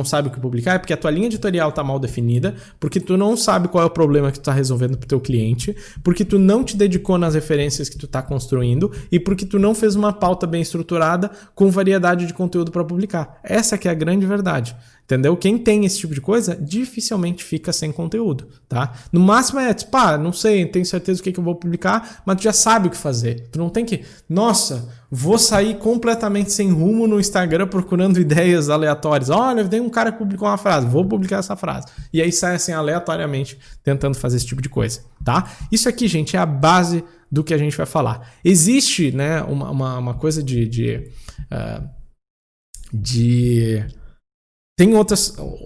sabe o que publicar, é porque a tua linha editorial está mal definida, porque tu não sabe qual é o problema que tu está resolvendo para o teu cliente, porque tu não te dedicou nas referências que tu está construindo e porque tu não fez uma pauta bem estruturada com variedade de conteúdo para publicar. Essa que é a grande verdade. Entendeu? Quem tem esse tipo de coisa dificilmente fica sem conteúdo, tá? No máximo não sei, tenho certeza do que eu vou publicar, mas tu já sabe o que fazer. Tu não tem que, nossa, vou sair completamente sem rumo no Instagram procurando ideias aleatórias. Olha, tem um cara que publicou uma frase, vou publicar essa frase. E aí sai assim aleatoriamente tentando fazer esse tipo de coisa, tá? Isso aqui, gente, é a base do que a gente vai falar. Existe, né, uma coisa Tem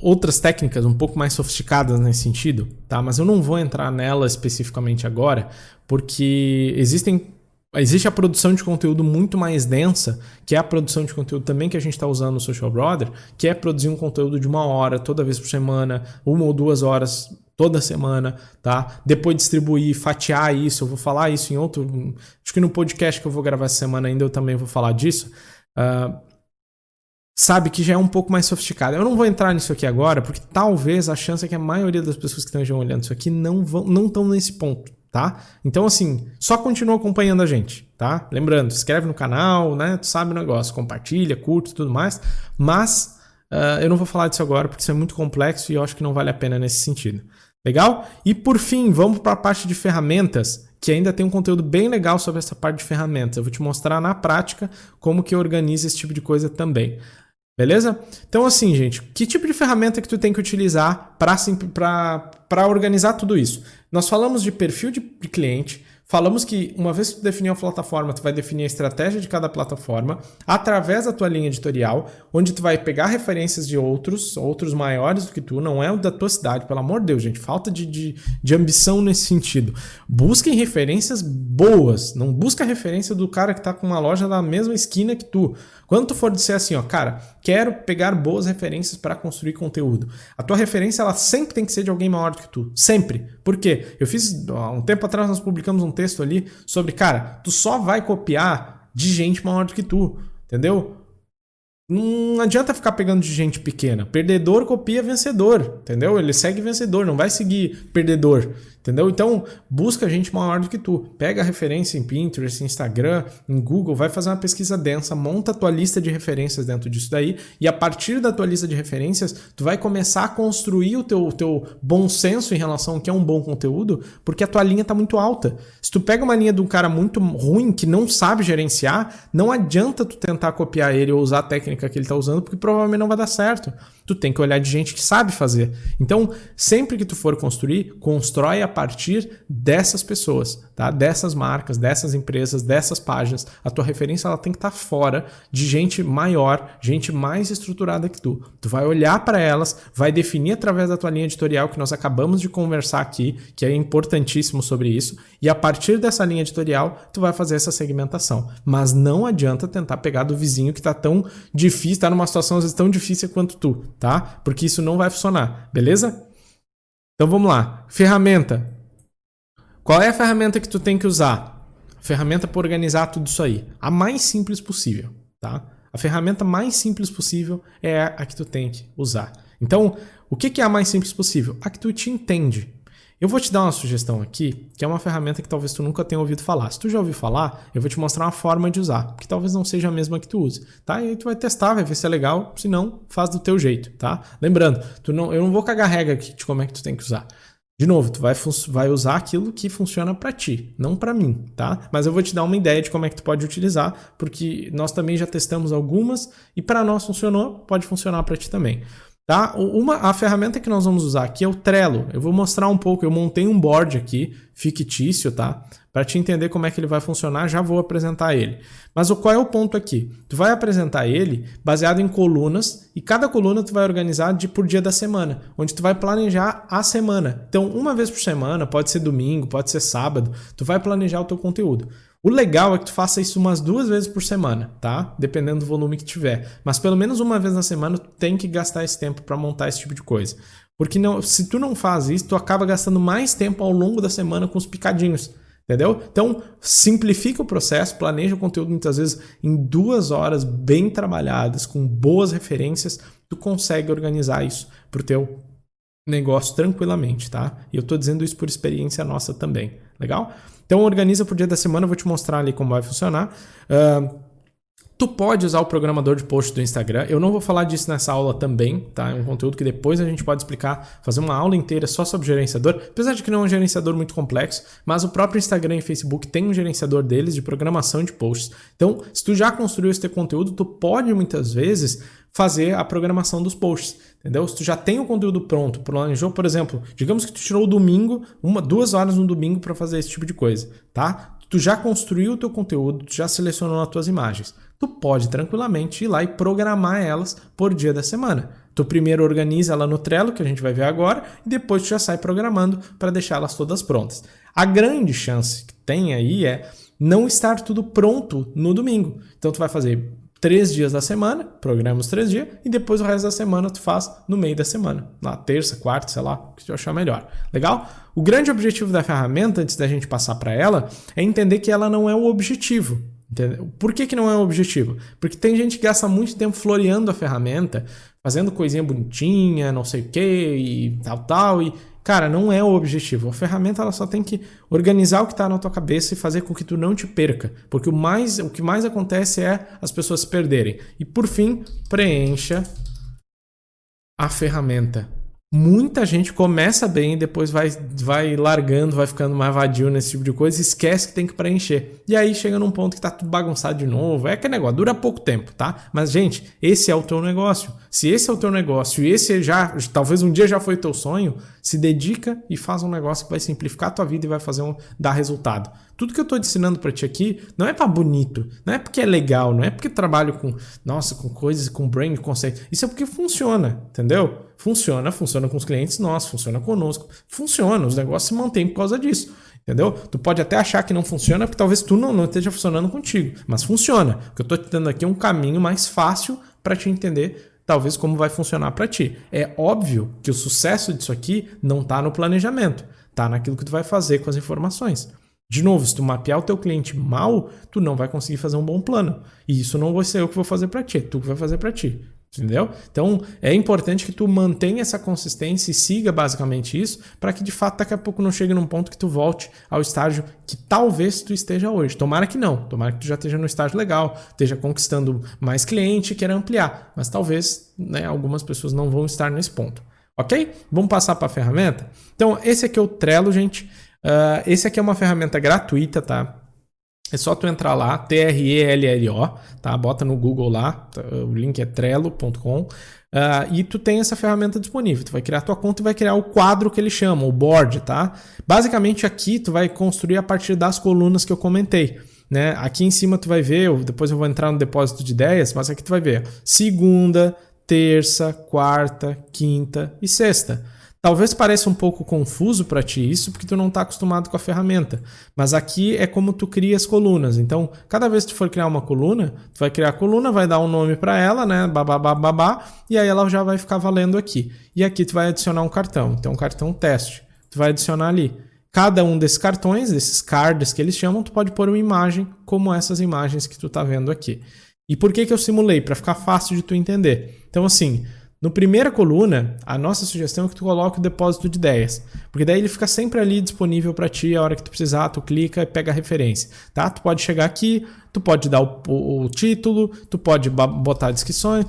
outras técnicas um pouco mais sofisticadas nesse sentido, tá? Mas eu não vou entrar nela especificamente agora, porque existe a produção de conteúdo muito mais densa, que é a produção de conteúdo também que a gente está usando no Social Brother, que é produzir um conteúdo de 1 hora toda vez por semana, 1 ou 2 horas toda semana, tá? Depois distribuir, fatiar isso, eu vou falar isso em outro... Acho que no podcast que eu vou gravar essa semana ainda eu também vou falar disso. Sabe, que já é um pouco mais sofisticado. Eu não vou entrar nisso aqui agora, porque talvez a chance é que a maioria das pessoas que estão olhando isso aqui não estão nesse ponto, tá? Então, assim, só continua acompanhando a gente, tá? Lembrando, se inscreve no canal, né? Tu sabe o negócio, compartilha, curte e tudo mais, mas eu não vou falar disso agora, porque isso é muito complexo e eu acho que não vale a pena nesse sentido. Legal? E por fim, vamos para a parte de ferramentas, que ainda tem um conteúdo bem legal sobre essa parte de ferramentas. Eu vou te mostrar na prática como que organiza esse tipo de coisa também. Beleza? Então assim, gente, que tipo de ferramenta que tu tem que utilizar para organizar tudo isso? Nós falamos de perfil de cliente, falamos que uma vez que tu definir a plataforma, tu vai definir a estratégia de cada plataforma através da tua linha editorial. onde tu vai pegar referências de outros maiores do que tu, não é o da tua cidade, pelo amor de Deus, gente, falta de ambição nesse sentido. Busquem referências boas, não busca a referência do cara que tá com uma loja na mesma esquina que tu. Quando tu for dizer assim, ó, cara, quero pegar boas referências para construir conteúdo, a tua referência ela sempre tem que ser de alguém maior do que tu, sempre. Por quê? Eu fiz, há um tempo atrás nós publicamos um texto ali sobre, cara, tu só vai copiar de gente maior do que tu, entendeu? Não adianta ficar pegando de gente pequena. Perdedor copia vencedor, entendeu? Ele segue vencedor, não vai seguir perdedor, entendeu? Então, busca gente maior do que tu. Pega a referência em Pinterest, em Instagram, em Google, vai fazer uma pesquisa densa, monta a tua lista de referências dentro disso daí e a partir da tua lista de referências, tu vai começar a construir o teu bom senso em relação ao que é um bom conteúdo, porque a tua linha tá muito alta. Se tu pega uma linha de um cara muito ruim, que não sabe gerenciar, não adianta tu tentar copiar ele ou usar a técnica que ele está usando, porque provavelmente não vai dar certo. Tu tem que olhar de gente que sabe fazer. Então, sempre que tu for construir, constrói a partir dessas pessoas, tá? Dessas marcas, dessas empresas, dessas páginas. A tua referência ela tem que estar fora de gente maior, gente mais estruturada que tu. Tu vai olhar para elas, vai definir através da tua linha editorial, que nós acabamos de conversar aqui, que é importantíssimo sobre isso, e a partir dessa linha editorial, tu vai fazer essa segmentação. Mas não adianta tentar pegar do vizinho que está tão difícil, está numa situação às vezes tão difícil quanto tu, tá? Porque isso não vai funcionar, beleza? Então vamos lá. Ferramenta. Qual é a ferramenta que tu tem que usar? A ferramenta para organizar tudo isso aí. A mais simples possível, tá? A ferramenta mais simples possível é a que tu tem que usar. Então, o que é a mais simples possível? A que tu te entende. Eu vou te dar uma sugestão aqui, que é uma ferramenta que talvez tu nunca tenha ouvido falar. Se tu já ouviu falar, eu vou te mostrar uma forma de usar, que talvez não seja a mesma que tu use, tá? E aí tu vai testar, vai ver se é legal, se não, faz do teu jeito, tá? Lembrando, eu não vou cagar regra aqui de como é que tu tem que usar. De novo, tu vai usar aquilo que funciona para ti, não para mim, tá? Mas eu vou te dar uma ideia de como é que tu pode utilizar, porque nós também já testamos algumas e para nós funcionou, pode funcionar para ti também. Tá? A ferramenta que nós vamos usar aqui é o Trello. Eu vou mostrar um pouco, eu montei um board aqui, fictício, tá? Para te entender como é que ele vai funcionar, já vou apresentar ele. Mas qual é o ponto aqui? Tu vai apresentar ele baseado em colunas e cada coluna tu vai organizar por dia da semana, onde tu vai planejar a semana. Então, uma vez por semana, pode ser domingo, pode ser sábado, tu vai planejar o teu conteúdo. O legal é que tu faça isso umas 2 vezes por semana, tá? Dependendo do volume que tiver. Mas pelo menos uma vez na semana tu tem que gastar esse tempo para montar esse tipo de coisa. Porque se tu não faz isso, tu acaba gastando mais tempo ao longo da semana com os picadinhos. Entendeu? Então, simplifica o processo, planeja o conteúdo muitas vezes em 2 horas bem trabalhadas, com boas referências, tu consegue organizar isso pro teu negócio tranquilamente, tá? E eu tô dizendo isso por experiência nossa também, legal? Então organiza por dia da semana, eu vou te mostrar ali como vai funcionar. Tu pode usar o programador de post do Instagram. Eu não vou falar disso nessa aula também, tá? É um conteúdo que depois a gente pode explicar, fazer uma aula inteira só sobre gerenciador. Apesar de que não é um gerenciador muito complexo, mas o próprio Instagram e Facebook tem um gerenciador deles de programação de posts. Então, se tu já construiu esse teu conteúdo, tu pode muitas vezes fazer a programação dos posts, entendeu? Se tu já tem o conteúdo pronto, planejou, por exemplo, digamos que tu tirou o domingo, 2 horas no domingo para fazer esse tipo de coisa, tá? Tu já construiu o teu conteúdo, tu já selecionou as tuas imagens. Tu pode tranquilamente ir lá e programar elas por dia da semana. Tu primeiro organiza ela no Trello, que a gente vai ver agora, e depois tu já sai programando para deixar elas todas prontas. A grande chance que tem aí é não estar tudo pronto no domingo. Então tu vai fazer 3 dias da semana, programa os 3 dias, e depois o resto da semana tu faz no meio da semana. Na terça, quarta, sei lá, o que tu achar melhor. Legal? O grande objetivo da ferramenta, antes da gente passar para ela, é entender que ela não é o objetivo. Entendeu? Por que não é o objetivo? Porque tem gente que gasta muito tempo floreando a ferramenta, fazendo coisinha bonitinha, não sei o que, e tal, e cara, não é o objetivo. A ferramenta ela só tem que organizar o que está na tua cabeça e fazer com que tu não te perca. Porque o que mais acontece é as pessoas se perderem. E por fim, preencha a ferramenta. Muita gente começa bem e depois vai largando, vai ficando mais vadio nesse tipo de coisa e esquece que tem que preencher. E aí chega num ponto que tá tudo bagunçado de novo. É aquele negócio, dura pouco tempo, tá? Mas, gente, esse é o teu negócio. Se esse é o teu negócio e esse talvez um dia já foi teu sonho, se dedica e faz um negócio que vai simplificar a tua vida e vai dar resultado. Tudo que eu tô ensinando pra ti aqui não é pra bonito, não é porque é legal, não é porque trabalho com coisas, com brain, conceito. Isso é porque funciona, entendeu? Funciona com os clientes nossos, funciona conosco. Funciona, os negócios se mantêm por causa disso. Entendeu? Tu pode até achar que não funciona porque talvez tu não esteja funcionando contigo, mas funciona. O que eu tô te dando aqui é um caminho mais fácil para te entender talvez como vai funcionar para ti. É óbvio que o sucesso disso aqui não tá no planejamento, tá naquilo que tu vai fazer com as informações. De novo, se tu mapear o teu cliente mal, tu não vai conseguir fazer um bom plano. E isso não vai ser eu que vou fazer para ti, é tu que vai fazer para ti. Entendeu? Então é importante que tu mantenha essa consistência e siga basicamente isso para que de fato daqui a pouco não chegue num ponto que tu volte ao estágio que talvez tu esteja hoje. Tomara que não, tomara que tu já esteja no estágio legal, esteja conquistando mais cliente e queira ampliar, mas talvez, né, algumas pessoas não vão estar nesse ponto. Ok? Vamos passar para a ferramenta? Então esse aqui é o Trello, gente. Esse aqui é uma ferramenta gratuita, tá? É só tu entrar lá, Trello, tá? Bota no Google lá, o link é trello.com e tu tem essa ferramenta disponível. Tu vai criar tua conta e vai criar o quadro que eles chamam, o board, tá? Basicamente aqui tu vai construir a partir das colunas que eu comentei, né? Aqui em cima tu vai ver, depois eu vou entrar no depósito de ideias, mas aqui tu vai ver segunda, terça, quarta, quinta e sexta. Talvez pareça um pouco confuso para ti isso, porque tu não está acostumado com a ferramenta. Mas aqui é como tu cria as colunas. Então, cada vez que tu for criar uma coluna, tu vai criar a coluna, vai dar um nome para ela, né? Babá, e aí ela já vai ficar valendo aqui. E aqui tu vai adicionar um cartão. Então, um cartão teste. Tu vai adicionar ali. Cada um desses cartões, desses cards que eles chamam, tu pode pôr uma imagem como essas imagens que tu tá vendo aqui. E por que eu simulei? Para ficar fácil de tu entender. Então, assim, no primeira coluna, a nossa sugestão é que tu coloque o depósito de ideias, porque daí ele fica sempre ali disponível para ti, a hora que tu precisar, tu clica e pega a referência, tá? Tu pode chegar aqui, tu pode dar o título, tu pode botar descrições,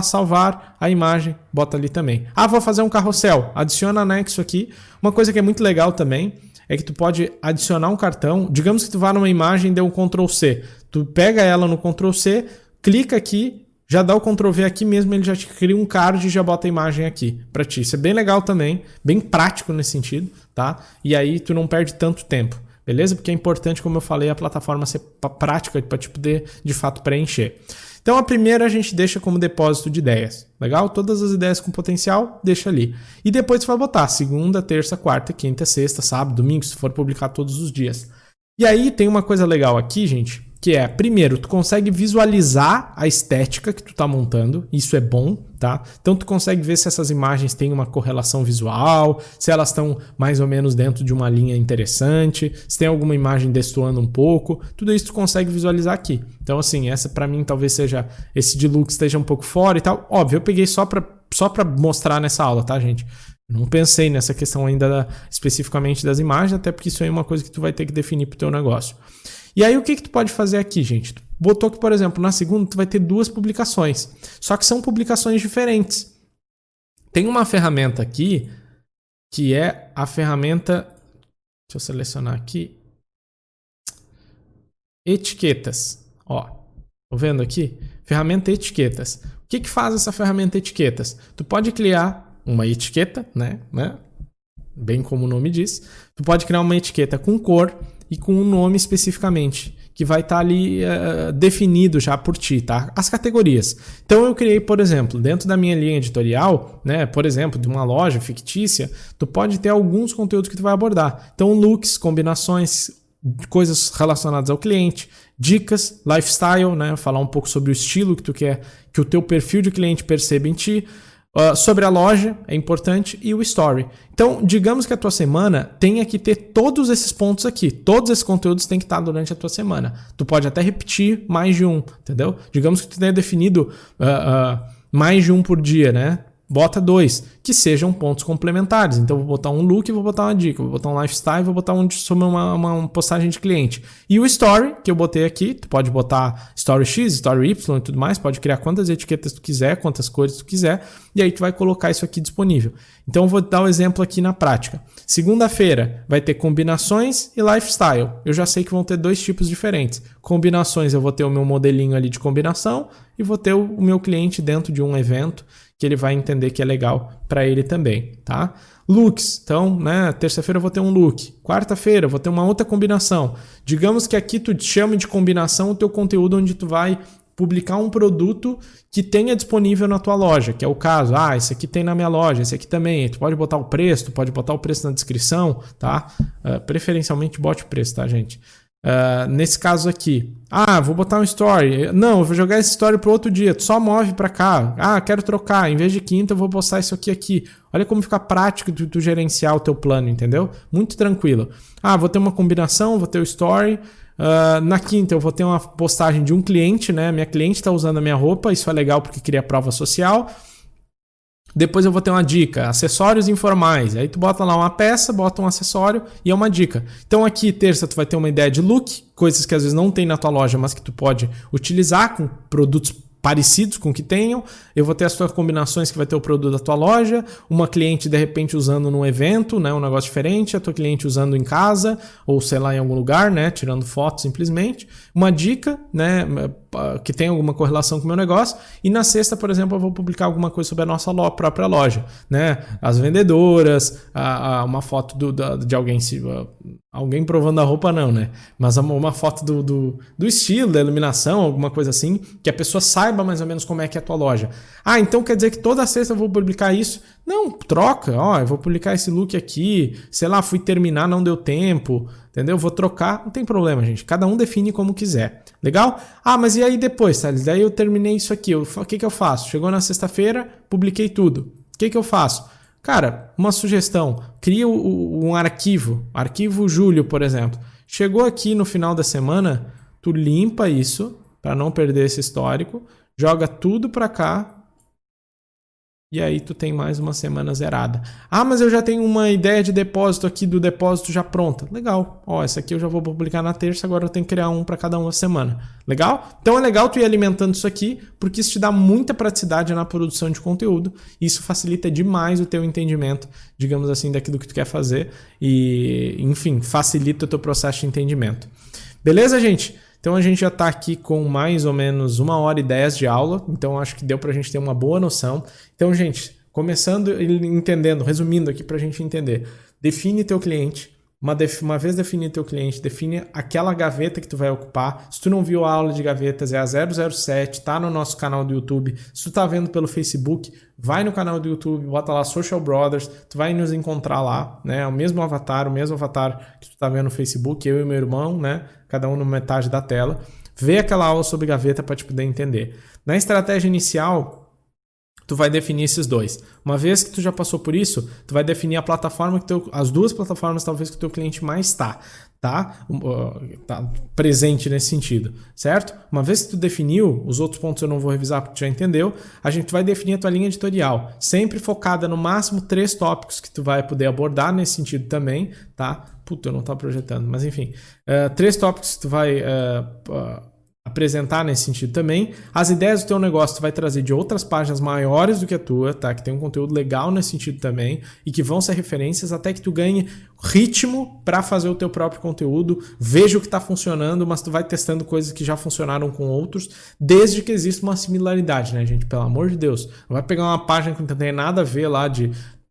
salvar a imagem, bota ali também. Vou fazer um carrossel, adiciona anexo aqui. Uma coisa que é muito legal também é que tu pode adicionar um cartão, digamos que tu vá numa imagem e dê um Ctrl+C, tu pega ela no Ctrl+C, clica aqui, já dá o Ctrl+V aqui mesmo, ele já te cria um card e já bota a imagem aqui pra ti. Isso é bem legal também, bem prático nesse sentido, tá? E aí tu não perde tanto tempo, beleza? Porque é importante, como eu falei, a plataforma ser prática pra te poder, de fato, preencher. Então a primeira a gente deixa como depósito de ideias, legal? Todas as ideias com potencial, deixa ali. E depois tu vai botar segunda, terça, quarta, quinta, sexta, sábado, domingo, se for publicar todos os dias. E aí tem uma coisa legal aqui, gente, que é, primeiro, tu consegue visualizar a estética que tu tá montando, isso é bom, tá? Então tu consegue ver se essas imagens têm uma correlação visual, se elas estão mais ou menos dentro de uma linha interessante, se tem alguma imagem destoando um pouco, tudo isso tu consegue visualizar aqui. Então assim, essa pra mim talvez seja, esse de look esteja um pouco fora e tal. Óbvio, eu peguei só pra mostrar nessa aula, tá, gente? Não pensei nessa questão ainda especificamente das imagens, até porque isso aí é uma coisa que tu vai ter que definir pro teu negócio. E aí o que tu pode fazer aqui, gente? Tu botou que, por exemplo, na segunda tu vai ter 2 publicações, só que são publicações diferentes. Tem uma ferramenta aqui, que é a ferramenta, deixa eu selecionar aqui, etiquetas. Ó, tô vendo aqui? Ferramenta etiquetas. O que faz essa ferramenta etiquetas? Tu pode criar uma etiqueta, né? Bem como o nome diz. Tu pode criar uma etiqueta com cor e com um nome especificamente, que vai estar ali definido já por ti, tá? As categorias. Então eu criei, por exemplo, dentro da minha linha editorial, né, por exemplo, de uma loja fictícia, tu pode ter alguns conteúdos que tu vai abordar. Então looks, combinações, coisas relacionadas ao cliente, dicas, lifestyle, né, falar um pouco sobre o estilo que tu quer que o teu perfil de cliente perceba em ti. Sobre a loja, é importante, e o story. Então, digamos que a tua semana tenha que ter todos esses pontos aqui. Todos esses conteúdos têm que estar durante a tua semana. Tu pode até repetir mais de um, entendeu? Digamos que tu tenha definido mais de um por dia, né? bota 2, que sejam pontos complementares. Então, vou botar um look e vou botar uma dica, vou botar um lifestyle, vou botar um sobre uma postagem de cliente. E o story, que eu botei aqui, tu pode botar story X, story Y e tudo mais, pode criar quantas etiquetas tu quiser, quantas cores tu quiser, e aí tu vai colocar isso aqui disponível. Então, eu vou dar o exemplo aqui na prática. Segunda-feira vai ter combinações e lifestyle. Eu já sei que vão ter 2 tipos diferentes. Combinações, eu vou ter o meu modelinho ali de combinação e vou ter o meu cliente dentro de um evento que ele vai entender que é legal para ele também, tá? Looks, então, né, terça-feira eu vou ter um look, quarta-feira eu vou ter uma outra combinação. Digamos que aqui tu chame de combinação o teu conteúdo onde tu vai publicar um produto que tenha disponível na tua loja, que é o caso, esse aqui tem na minha loja, esse aqui também, tu pode botar o preço, tu pode botar o preço na descrição, tá? Preferencialmente bote o preço, tá, gente? Nesse caso aqui, vou botar um story, não, eu vou jogar esse story para outro dia, tu só move para cá, quero trocar, em vez de quinta eu vou postar isso aqui, olha como fica prático tu gerenciar o teu plano, entendeu? Muito tranquilo. Vou ter uma combinação, vou ter o story, na quinta eu vou ter uma postagem de um cliente, né? Minha cliente está usando a minha roupa, isso é legal porque cria prova social. Depois eu vou ter uma dica, acessórios informais. Aí tu bota lá uma peça, bota um acessório e é uma dica. Então aqui, terça, tu vai ter uma ideia de look, coisas que às vezes não tem na tua loja, mas que tu pode utilizar com produtos parecidos com o que tenham. Eu vou ter as tuas combinações que vai ter o produto da tua loja, uma cliente de repente usando num evento, né, um negócio diferente, a tua cliente usando em casa ou sei lá em algum lugar, né, tirando foto simplesmente. Uma dica, né, que tem alguma correlação com o meu negócio. E na sexta, por exemplo, eu vou publicar alguma coisa sobre a nossa própria loja, né, as vendedoras, uma foto de alguém alguém provando a roupa não, né? Mas uma foto do estilo, da iluminação, alguma coisa assim, que a pessoa saiba mais ou menos como é que é a tua loja. Então quer dizer que toda sexta eu vou publicar isso? Não, troca. Eu vou publicar esse look aqui, sei lá, fui terminar, não deu tempo, entendeu? Vou trocar, não tem problema, gente. Cada um define como quiser. Legal? Mas e aí depois, Thales? Daí eu terminei isso aqui. O que eu faço? Chegou na sexta-feira, publiquei tudo. O que eu faço? Cara, uma sugestão, cria um arquivo Júlio, por exemplo. Chegou aqui no final da semana, tu limpa isso, para não perder esse histórico, joga tudo para cá, e aí tu tem mais uma semana zerada. Mas eu já tenho uma ideia de depósito aqui, do depósito já pronta. Legal. Essa aqui eu já vou publicar na terça, agora eu tenho que criar um para cada uma semana. Legal? Então é legal tu ir alimentando isso aqui, porque isso te dá muita praticidade na produção de conteúdo. E isso facilita demais o teu entendimento, digamos assim, daquilo que tu quer fazer. E, enfim, facilita o teu processo de entendimento. Beleza, gente? Então a gente já está aqui com mais ou menos 1h10 de aula, então acho que deu para a gente ter uma boa noção. Então, gente, começando entendendo, resumindo aqui para a gente entender, define teu cliente. Uma vez definido teu cliente, define aquela gaveta que tu vai ocupar. Se tu não viu a aula de gavetas, é a 007, tá no nosso canal do YouTube. Se tu tá vendo pelo Facebook, vai no canal do YouTube, bota lá Social Brothers, tu vai nos encontrar lá, né? O mesmo avatar que tu tá vendo no Facebook, eu e meu irmão, né? Cada um numa metade da tela. Vê aquela aula sobre gaveta para te poder entender. Na estratégia inicial, tu vai definir esses dois. Uma vez que tu já passou por isso, tu vai definir a plataforma as duas plataformas talvez que o teu cliente mais está, tá presente nesse sentido, certo? Uma vez que tu definiu, os outros pontos eu não vou revisar porque tu já entendeu, a gente vai definir a tua linha editorial, sempre focada no máximo 3 tópicos que tu vai poder abordar nesse sentido também, tá? Eu não estava projetando, mas enfim, 3 tópicos que tu vai apresentar nesse sentido também. As ideias do teu negócio tu vai trazer de outras páginas maiores do que a tua, tá? Que tem um conteúdo legal nesse sentido também e que vão ser referências até que tu ganhe ritmo para fazer o teu próprio conteúdo, veja o que está funcionando, mas tu vai testando coisas que já funcionaram com outros, desde que exista uma similaridade, né, gente? Pelo amor de Deus. Não vai pegar uma página que não tem nada a ver lá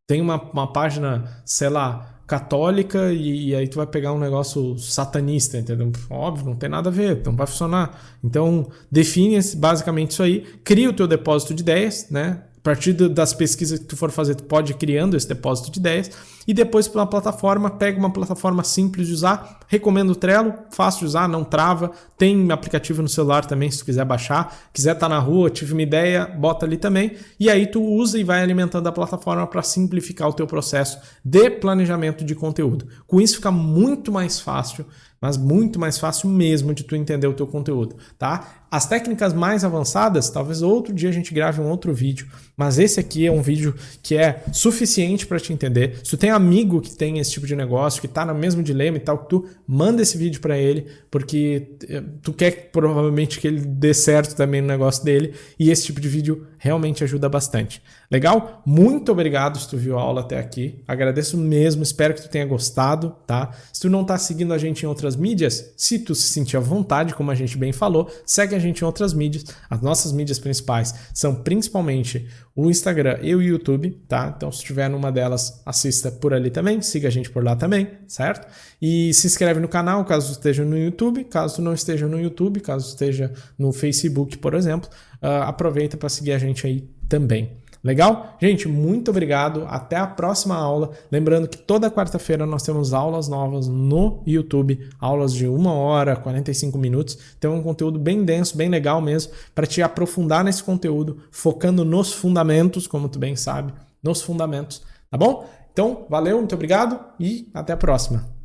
tem uma página, sei lá, católica e aí tu vai pegar um negócio satanista, entendeu? Óbvio, não tem nada a ver, não vai funcionar. Então, define basicamente isso aí, cria o teu depósito de ideias, né? A partir das pesquisas que tu for fazer, tu pode ir criando esse depósito de ideias e depois para uma plataforma, pega uma plataforma simples de usar, recomendo o Trello, fácil de usar, não trava, tem aplicativo no celular também se tu quiser baixar, quiser estar na rua, tive uma ideia, bota ali também, e aí tu usa e vai alimentando a plataforma para simplificar o teu processo de planejamento de conteúdo. Com isso fica muito mais fácil, mas muito mais fácil mesmo de tu entender o teu conteúdo, tá? As técnicas mais avançadas, talvez outro dia a gente grave um outro vídeo, mas esse aqui é um vídeo que é suficiente para te entender. Se tu tem amigo que tem esse tipo de negócio, que tá no mesmo dilema e tal, que tu manda esse vídeo para ele, porque tu quer provavelmente que ele dê certo também no negócio dele, e esse tipo de vídeo realmente ajuda bastante. Legal? Muito obrigado se tu viu a aula até aqui. Agradeço mesmo, espero que tu tenha gostado, tá? Se tu não tá seguindo a gente em outras mídias, se tu se sentir à vontade, como a gente bem falou, segue a gente em outras mídias. As nossas mídias principais são principalmente o Instagram e o YouTube, tá? Então se tiver numa delas, assista por ali também, siga a gente por lá também, certo? E se inscreve no canal, caso esteja no YouTube, caso tu não esteja no YouTube, caso esteja no Facebook, por exemplo, aproveita para seguir a gente aí também. Legal? Gente, muito obrigado. Até a próxima aula. Lembrando que toda quarta-feira nós temos aulas novas no YouTube, aulas de 1 hora, 45 minutos. Então é um conteúdo bem denso, bem legal mesmo, para te aprofundar nesse conteúdo, focando nos fundamentos, como tu bem sabe, nos fundamentos. Tá bom? Então, valeu, muito obrigado e até a próxima.